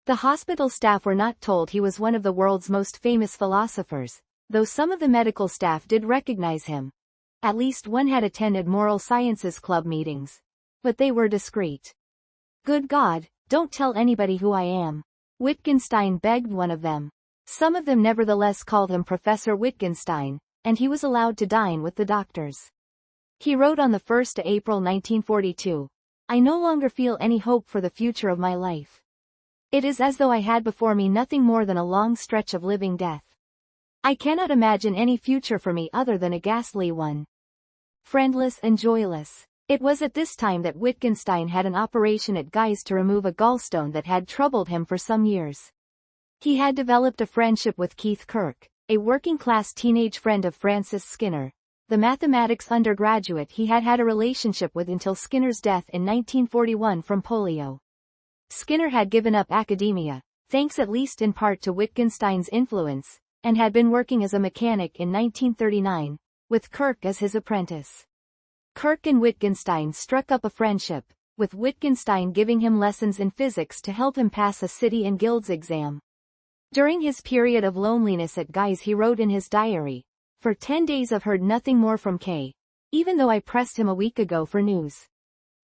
The hospital staff were not told he was one of the world's most famous philosophers, though some of the medical staff did recognize him. At least one had attended Moral Sciences Club meetings. But they were discreet. Good God, don't tell anybody who I am. Wittgenstein begged one of them. Some of them nevertheless called him Professor Wittgenstein, and he was allowed to dine with the doctors. He wrote on the 1st of April 1942, I no longer feel any hope for the future of my life. It is as though I had before me nothing more than a long stretch of living death. I cannot imagine any future for me other than a ghastly one. Friendless and joyless. It was at this time that Wittgenstein had an operation at Guy's to remove a gallstone that had troubled him for some years. He had developed a friendship with Keith Kirk, a working-class teenage friend of Francis Skinner, the mathematics undergraduate he had had a relationship with until Skinner's death in 1941 from polio. Skinner had given up academia, thanks at least in part to Wittgenstein's influence, and had been working as a mechanic in 1939, with Kirk as his apprentice. Kirk and Wittgenstein struck up a friendship, with Wittgenstein giving him lessons in physics to help him pass a City and Guilds exam. During his period of loneliness at Guy's he wrote in his diary, For 10 days I've heard nothing more from K. even though I pressed him a week ago for news.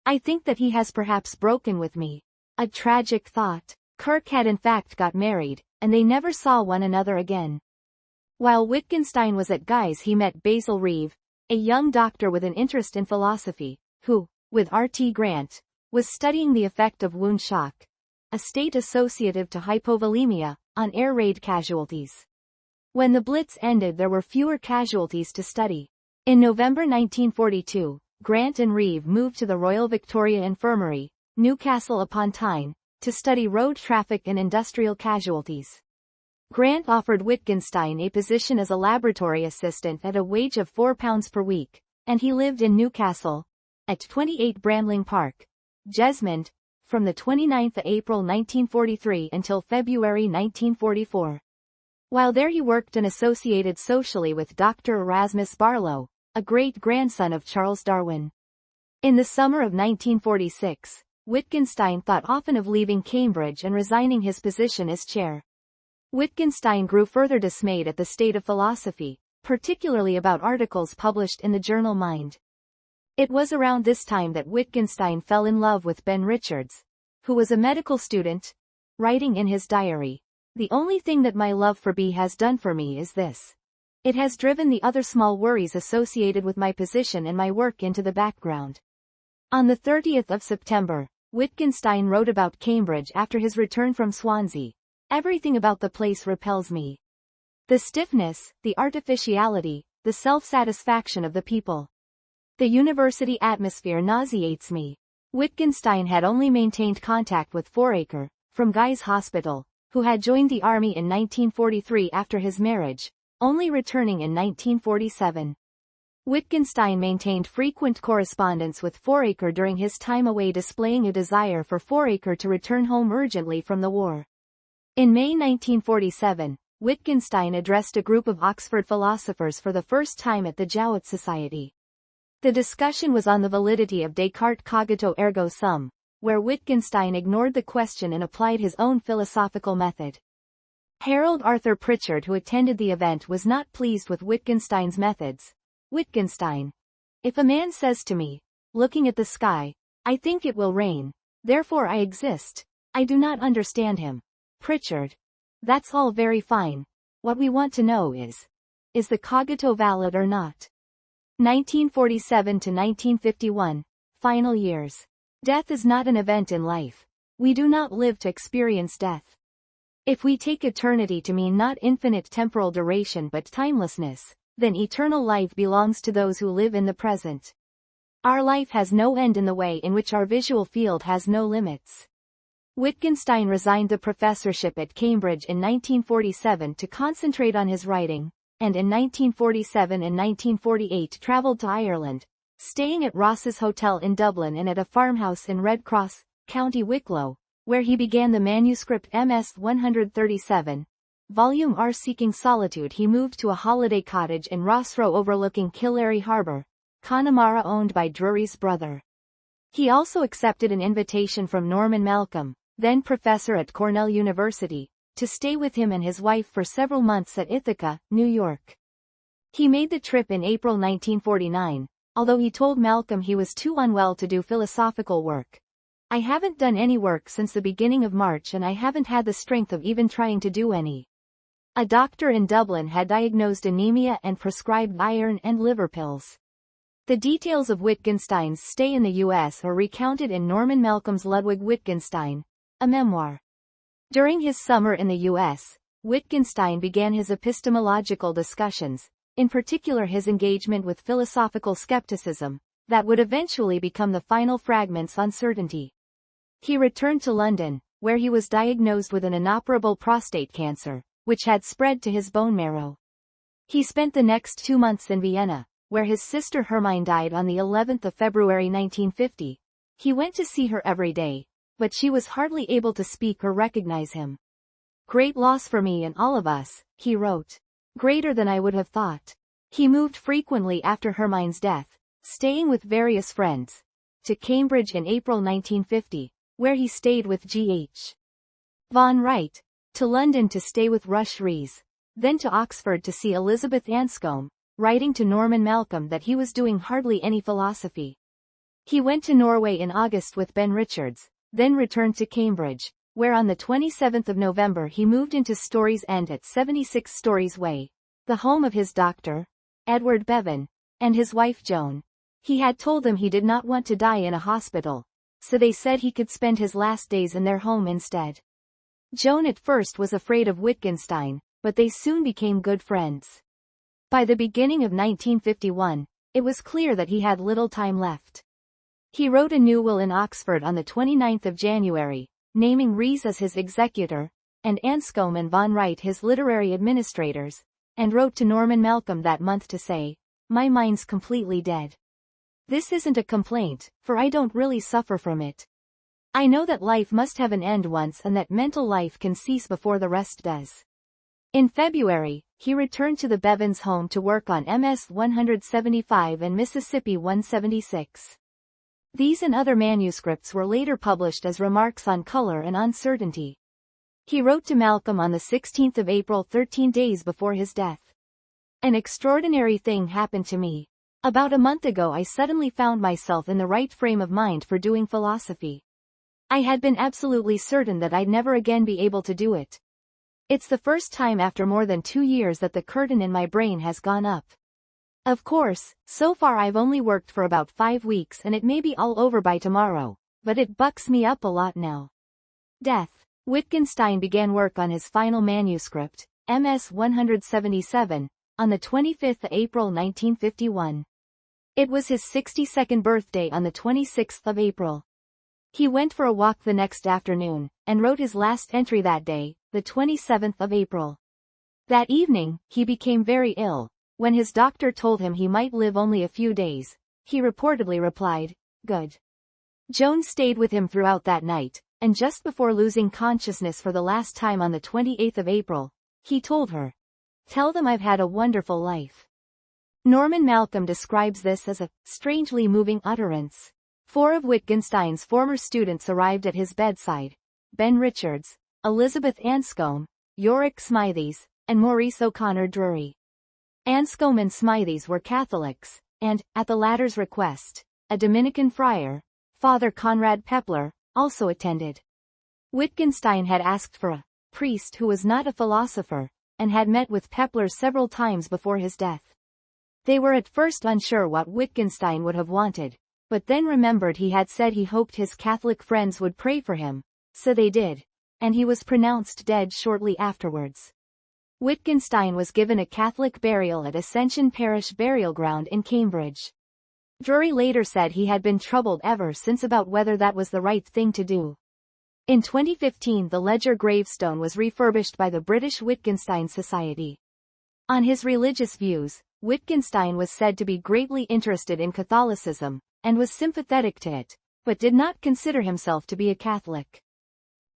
I think that he has perhaps broken with me. A tragic thought. Kirk had in fact got married, and they never saw one another again. While Wittgenstein was at Guy's he met Basil Reeve, a young doctor with an interest in philosophy, who, with R.T. Grant, was studying the effect of wound shock, a state associative to hypovolemia, on air raid casualties. When the Blitz ended there were fewer casualties to study. In November 1942, Grant and Reeve moved to the Royal Victoria Infirmary, Newcastle upon Tyne, to study road traffic and industrial casualties. Grant offered Wittgenstein a position as a laboratory assistant at a wage of £4 per week, and he lived in Newcastle, at 28 Brambling Park, Jesmond, from the 29th of April 1943 until February 1944. While there he worked and associated socially with Dr. Erasmus Barlow, a great-grandson of Charles Darwin. In the summer of 1946, Wittgenstein thought often of leaving Cambridge and resigning his position as chair. Wittgenstein grew further dismayed at the state of philosophy, particularly about articles published in the journal Mind. It was around this time that Wittgenstein fell in love with Ben Richards, who was a medical student, writing in his diary, "The only thing that my love for B has done for me is this. It has driven the other small worries associated with my position and my work into the background." On the 30th of September, Wittgenstein wrote about Cambridge after his return from Swansea. "Everything about the place repels me. The stiffness, the artificiality, the self-satisfaction of the people. The university atmosphere nauseates me." Wittgenstein had only maintained contact with Foraker, from Guy's Hospital, who had joined the army in 1943 after his marriage, only returning in 1947. Wittgenstein maintained frequent correspondence with Foraker during his time away, displaying a desire for Foraker to return home urgently from the war. In May 1947, Wittgenstein addressed a group of Oxford philosophers for the first time at the Jowett Society. The discussion was on the validity of Descartes' cogito ergo sum, where Wittgenstein ignored the question and applied his own philosophical method. Harold Arthur Pritchard, who attended the event, was not pleased with Wittgenstein's methods. Wittgenstein: "If a man says to me, looking at the sky, I think it will rain, therefore I exist, I do not understand him." Pritchard: "That's all very fine. What we want to know is the cogito valid or not?" 1947 to 1951, final years. Death is not an event in life. We do not live to experience death. If we take eternity to mean not infinite temporal duration but timelessness, then eternal life belongs to those who live in the present. Our life has no end in the way in which our visual field has no limits. Wittgenstein resigned the professorship at Cambridge in 1947 to concentrate on his writing, and in 1947 and 1948 travelled to Ireland, staying at Ross's Hotel in Dublin and at a farmhouse in Red Cross, County Wicklow, where he began the manuscript MS 137. Volume R. Seeking solitude, he moved to a holiday cottage in Rossrow overlooking Killary Harbour, Connemara, owned by Drury's brother. He also accepted an invitation from Norman Malcolm, then professor at Cornell University, to stay with him and his wife for several months at Ithaca, New York. He made the trip in April 1949, although he told Malcolm he was too unwell to do philosophical work. "I haven't done any work since the beginning of March and I haven't had the strength of even trying to do any." A doctor in Dublin had diagnosed anemia and prescribed iron and liver pills. The details of Wittgenstein's stay in the U.S. are recounted in Norman Malcolm's Ludwig Wittgenstein, a memoir. During his summer in the U.S., Wittgenstein began his epistemological discussions, in particular his engagement with philosophical skepticism, that would eventually become the final fragments on certainty. He returned to London, where he was diagnosed with an inoperable prostate cancer, which had spread to his bone marrow. He spent the next 2 months in Vienna, where his sister Hermine died on the 11th of February 1950. He went to see her every day, but she was hardly able to speak or recognize him. "Great loss for me and all of us," he wrote. "Greater than I would have thought." He moved frequently after Hermine's death, staying with various friends, to Cambridge in April 1950, where he stayed with G.H. von Wright, to London to stay with Rush Rhys, then to Oxford to see Elizabeth Anscombe, writing to Norman Malcolm that he was doing hardly any philosophy. He went to Norway in August with Ben Richards, then returned to Cambridge, where on the 27th of November he moved into Storey's End at 76 Storey's Way, the home of his doctor, Edward Bevan, and his wife Joan. He had told them he did not want to die in a hospital, so they said he could spend his last days in their home instead. Joan at first was afraid of Wittgenstein, but they soon became good friends. By the beginning of 1951, it was clear that he had little time left. He wrote a new will in Oxford on the 29th of January, naming Ries as his executor, and Anscombe and von Wright his literary administrators, and wrote to Norman Malcolm that month to say, "My mind's completely dead. This isn't a complaint, for I don't really suffer from it. I know that life must have an end once and that mental life can cease before the rest does." In February, he returned to the Bevans' home to work on MS 175 and Mississippi 176. These and other manuscripts were later published as Remarks on Color and Uncertainty. He wrote to Malcolm on the 16th of April, 13 days before his death. "An extraordinary thing happened to me. About a month ago I suddenly found myself in the right frame of mind for doing philosophy. I had been absolutely certain that I'd never again be able to do it. It's the first time after more than 2 years that the curtain in my brain has gone up. Of course, so far I've only worked for about 5 weeks and it may be all over by tomorrow, but it bucks me up a lot now." Death. Wittgenstein began work on his final manuscript, MS 177, on the 25th of April 1951. It was his 62nd birthday on the 26th of April. He went for a walk the next afternoon, and wrote his last entry that day, the 27th of April. That evening, he became very ill. When his doctor told him he might live only a few days, he reportedly replied, "Good." Joan stayed with him throughout that night, and just before losing consciousness for the last time on the 28th of April, he told her, "Tell them I've had a wonderful life." Norman Malcolm describes this as a strangely moving utterance. 4 of Wittgenstein's former students arrived at his bedside: Ben Richards, Elizabeth Anscombe, Yorick Smithies, and Maurice O'Connor Drury. Anscombe and Smithies were Catholics, and, at the latter's request, a Dominican friar, Father Conrad Pepler, also attended. Wittgenstein had asked for a priest who was not a philosopher, and had met with Pepler several times before his death. They were at first unsure what Wittgenstein would have wanted, but then remembered he had said he hoped his Catholic friends would pray for him, so they did, and he was pronounced dead shortly afterwards. Wittgenstein was given a Catholic burial at Ascension Parish Burial Ground in Cambridge. Drury later said he had been troubled ever since about whether that was the right thing to do. In 2015 the Ledger gravestone was refurbished by the British Wittgenstein Society. On his religious views, Wittgenstein was said to be greatly interested in Catholicism, and was sympathetic to it, but did not consider himself to be a Catholic.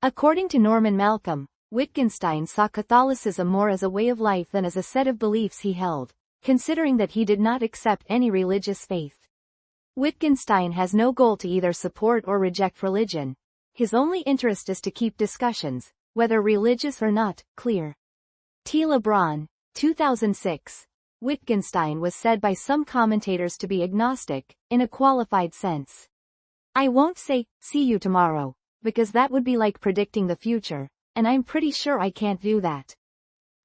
According to Norman Malcolm, Wittgenstein saw Catholicism more as a way of life than as a set of beliefs he held, considering that he did not accept any religious faith. Wittgenstein has no goal to either support or reject religion. His only interest is to keep discussions, whether religious or not, clear. T. LeBron, 2006. Wittgenstein was said by some commentators to be agnostic, in a qualified sense. "I won't say, 'See you tomorrow,' because that would be like predicting the future, and I'm pretty sure I can't do that."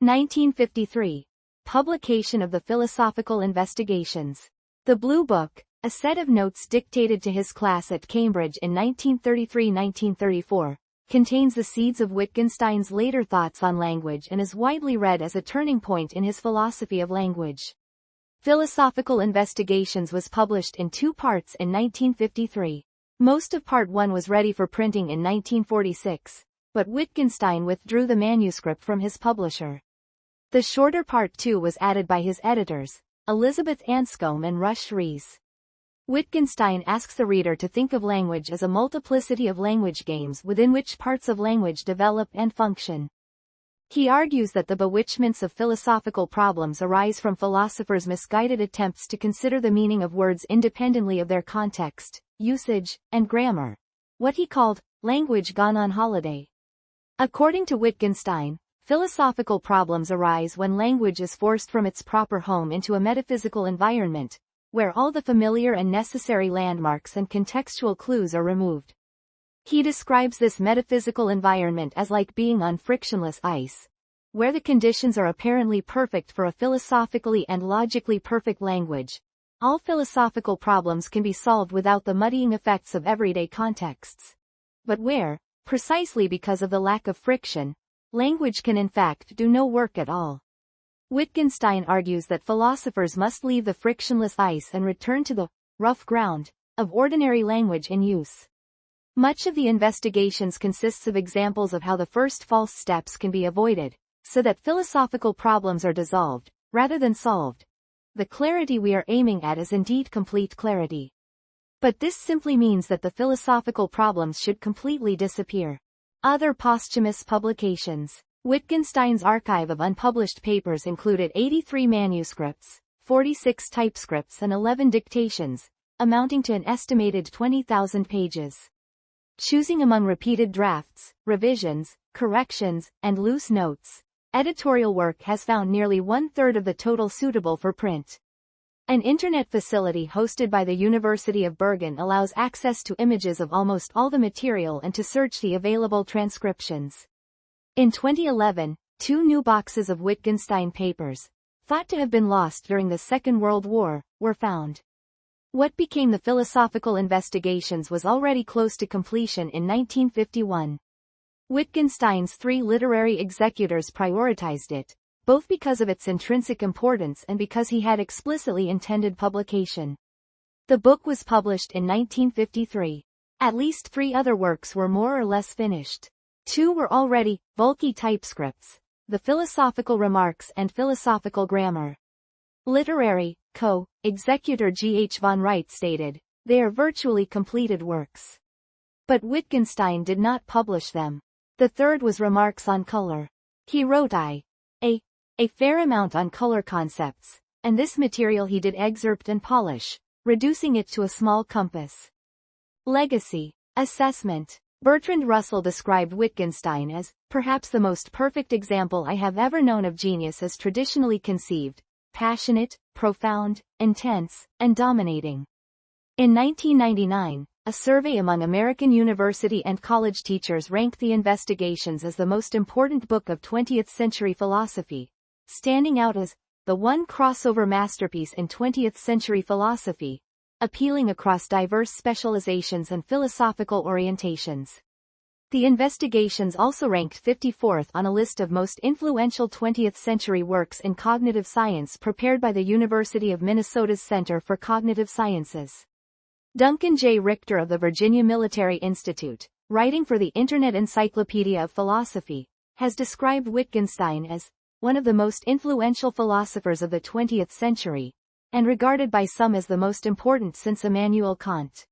1953. Publication of the Philosophical Investigations. The Blue Book, a set of notes dictated to his class at Cambridge in 1933-1934, contains the seeds of Wittgenstein's later thoughts on language and is widely read as a turning point in his philosophy of language. Philosophical Investigations was published in 2 parts in 1953. Most of Part 1 was ready for printing in 1946, but Wittgenstein withdrew the manuscript from his publisher. The shorter Part 2 was added by his editors, Elizabeth Anscombe and Rush Ries. Wittgenstein asks the reader to think of language as a multiplicity of language games within which parts of language develop and function. He argues that the bewitchments of philosophical problems arise from philosophers' misguided attempts to consider the meaning of words independently of their context, usage, and grammar. What he called, language gone on holiday. According to Wittgenstein, philosophical problems arise when language is forced from its proper home into a metaphysical environment, where all the familiar and necessary landmarks and contextual clues are removed. He describes this metaphysical environment as like being on frictionless ice, where the conditions are apparently perfect for a philosophically and logically perfect language. All philosophical problems can be solved without the muddying effects of everyday contexts. But where, precisely because of the lack of friction, language can in fact do no work at all. Wittgenstein argues that philosophers must leave the frictionless ice and return to the rough ground of ordinary language in use. Much of the investigations consists of examples of how the first false steps can be avoided, so that philosophical problems are dissolved, rather than solved. The clarity we are aiming at is indeed complete clarity. But this simply means that the philosophical problems should completely disappear. Other posthumous publications. Wittgenstein's archive of unpublished papers included 83 manuscripts, 46 typescripts and 11 dictations, amounting to an estimated 20,000 pages. Choosing among repeated drafts, revisions, corrections, and loose notes, editorial work has found nearly one-third of the total suitable for print. An internet facility hosted by the University of Bergen allows access to images of almost all the material and to search the available transcriptions. In 2011, 2 new boxes of Wittgenstein papers, thought to have been lost during the Second World War, were found. What became the Philosophical Investigations was already close to completion in 1951. Wittgenstein's 3 literary executors prioritized it, both because of its intrinsic importance and because he had explicitly intended publication. The book was published in 1953. At least 3 other works were more or less finished. 2 were already bulky typescripts, the Philosophical Remarks and Philosophical Grammar. Literary executor G. H. von Wright stated, "They are virtually completed works." But Wittgenstein did not publish them. The third was Remarks on Color. He wrote a fair amount on color concepts, and this material he did excerpt and polish, reducing it to a small compass. Legacy. Assessment. Bertrand Russell described Wittgenstein as, perhaps the most perfect example I have ever known of genius as traditionally conceived, passionate, profound, intense, and dominating. In 1999, a survey among American university and college teachers ranked the Investigations as the most important book of 20th-century philosophy, standing out as the one crossover masterpiece in 20th-century philosophy, appealing across diverse specializations and philosophical orientations. The Investigations also ranked 54th on a list of most influential 20th-century works in cognitive science prepared by the University of Minnesota's Center for Cognitive Sciences. Duncan J. Richter of the Virginia Military Institute, writing for the Internet Encyclopedia of Philosophy, has described Wittgenstein as one of the most influential philosophers of the 20th century, and regarded by some as the most important since Immanuel Kant.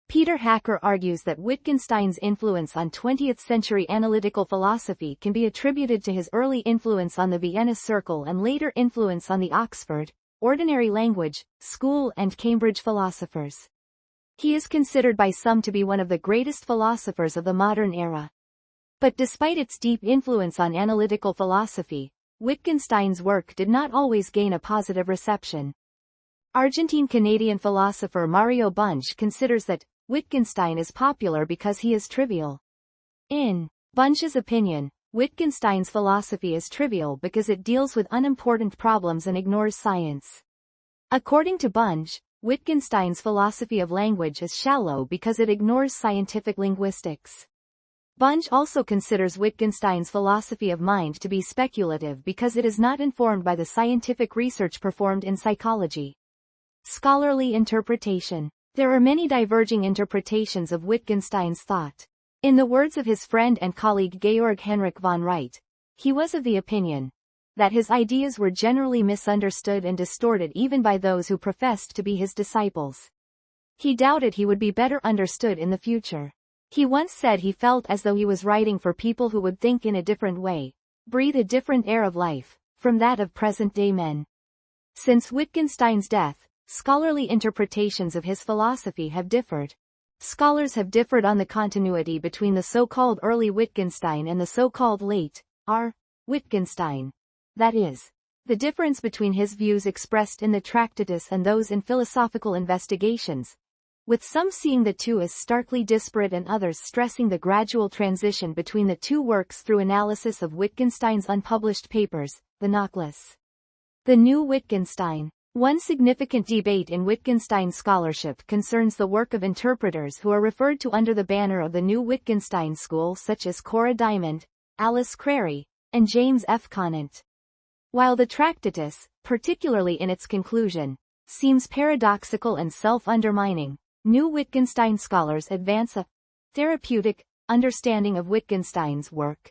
Peter Hacker argues that Wittgenstein's influence on 20th-century analytical philosophy can be attributed to his early influence on the Vienna Circle and later influence on the Oxford, Ordinary Language, School and Cambridge philosophers. He is considered by some to be one of the greatest philosophers of the modern era. But despite its deep influence on analytical philosophy, Wittgenstein's work did not always gain a positive reception. Argentine-Canadian philosopher Mario Bunge considers that Wittgenstein is popular because he is trivial. In Bunge's opinion, Wittgenstein's philosophy is trivial because it deals with unimportant problems and ignores science. According to Bunge, Wittgenstein's philosophy of language is shallow because it ignores scientific linguistics. Bunge also considers Wittgenstein's philosophy of mind to be speculative because it is not informed by the scientific research performed in psychology. Scholarly interpretation. There are many diverging interpretations of Wittgenstein's thought. In the words of his friend and colleague Georg Henrik von Wright, he was of the opinion that his ideas were generally misunderstood and distorted even by those who professed to be his disciples. He doubted he would be better understood in the future. He once said he felt as though he was writing for people who would think in a different way, breathe a different air of life, from that of present-day men. Since Wittgenstein's death, scholarly interpretations of his philosophy have differed. Scholars have differed on the continuity between the so-called early Wittgenstein and the so-called late Wittgenstein. That is, the difference between his views expressed in the Tractatus and those in philosophical investigations, with some seeing the two as starkly disparate and others stressing the gradual transition between the two works through analysis of Wittgenstein's unpublished papers, the Nachlass. The new Wittgenstein. One significant debate in Wittgenstein scholarship concerns the work of interpreters who are referred to under the banner of the new Wittgenstein school, such as Cora Diamond, Alice Crary, and James F. Conant. While the Tractatus, particularly in its conclusion, seems paradoxical and self-undermining, new Wittgenstein scholars advance a therapeutic understanding of Wittgenstein's work.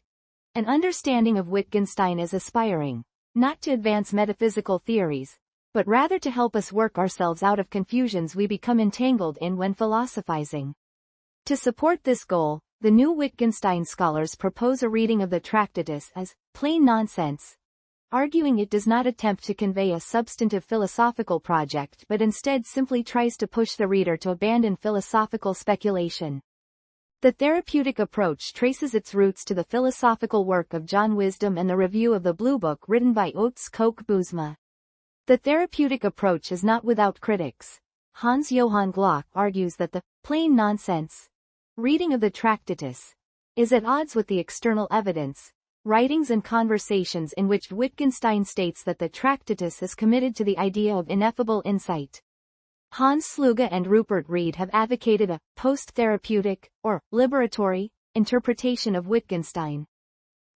An understanding of Wittgenstein as aspiring, not to advance metaphysical theories, but rather to help us work ourselves out of confusions we become entangled in when philosophizing. To support this goal, the new Wittgenstein scholars propose a reading of the Tractatus as plain nonsense, arguing it does not attempt to convey a substantive philosophical project but instead simply tries to push the reader to abandon philosophical speculation. The therapeutic approach traces its roots to the philosophical work of John Wisdom and the review of the Blue Book written by Oates Koch-Boesma. The therapeutic approach is not without critics. Hans Johann Glock argues that the plain nonsense reading of the Tractatus is at odds with the external evidence, writings and conversations in which Wittgenstein states that the Tractatus is committed to the idea of ineffable insight. Hans Sluga and Rupert Reed have advocated a post-therapeutic, or liberatory, interpretation of Wittgenstein.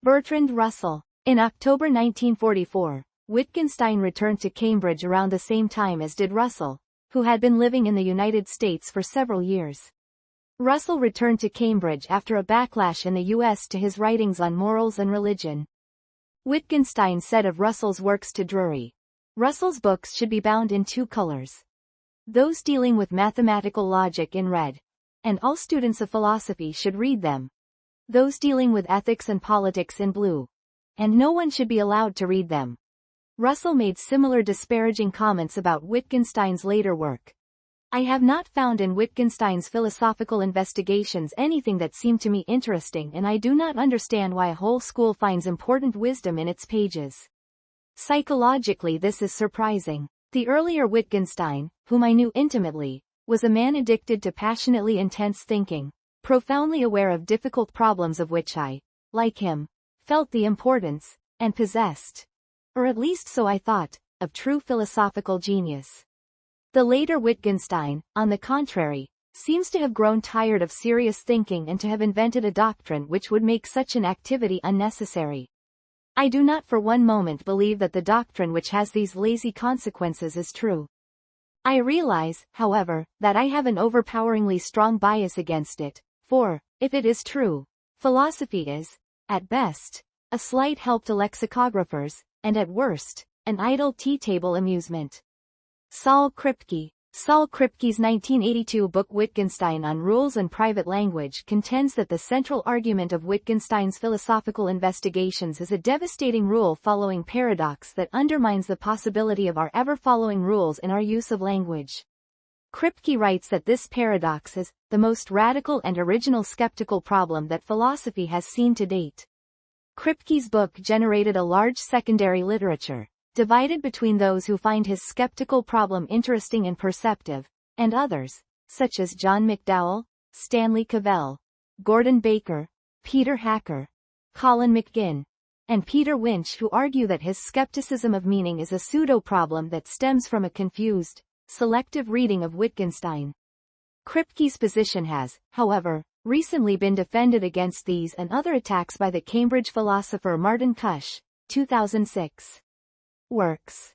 Bertrand Russell. In October 1944, Wittgenstein returned to Cambridge around the same time as did Russell, who had been living in the United States for several years. Russell returned to Cambridge after a backlash in the U.S. to his writings on morals and religion. Wittgenstein said of Russell's works to Drury, "Russell's books should be bound in two colors. Those dealing with mathematical logic in red, and all students of philosophy should read them. Those dealing with ethics and politics in blue, and no one should be allowed to read them." Russell made similar disparaging comments about Wittgenstein's later work. I have not found in Wittgenstein's philosophical investigations anything that seemed to me interesting, and I do not understand why a whole school finds important wisdom in its pages. Psychologically, this is surprising. The earlier Wittgenstein, whom I knew intimately, was a man addicted to passionately intense thinking, profoundly aware of difficult problems of which I, like him, felt the importance, and possessed, or at least so I thought, of true philosophical genius. The later Wittgenstein, on the contrary, seems to have grown tired of serious thinking and to have invented a doctrine which would make such an activity unnecessary. I do not for one moment believe that the doctrine which has these lazy consequences is true. I realize, however, that I have an overpoweringly strong bias against it, for, if it is true, philosophy is, at best, a slight help to lexicographers, and at worst, an idle tea-table amusement. Saul Kripke. Saul Kripke's 1982 book Wittgenstein on Rules and Private Language contends that the central argument of Wittgenstein's philosophical investigations is a devastating rule-following paradox that undermines the possibility of our ever-following rules in our use of language. Kripke writes that this paradox is the most radical and original skeptical problem that philosophy has seen to date. Kripke's book generated a large secondary literature, divided between those who find his skeptical problem interesting and perceptive, and others, such as John McDowell, Stanley Cavell, Gordon Baker, Peter Hacker, Colin McGinn, and Peter Winch, who argue that his skepticism of meaning is a pseudo-problem that stems from a confused, selective reading of Wittgenstein. Kripke's position has, however, recently been defended against these and other attacks by the Cambridge philosopher Martin Cush, 2006. Works.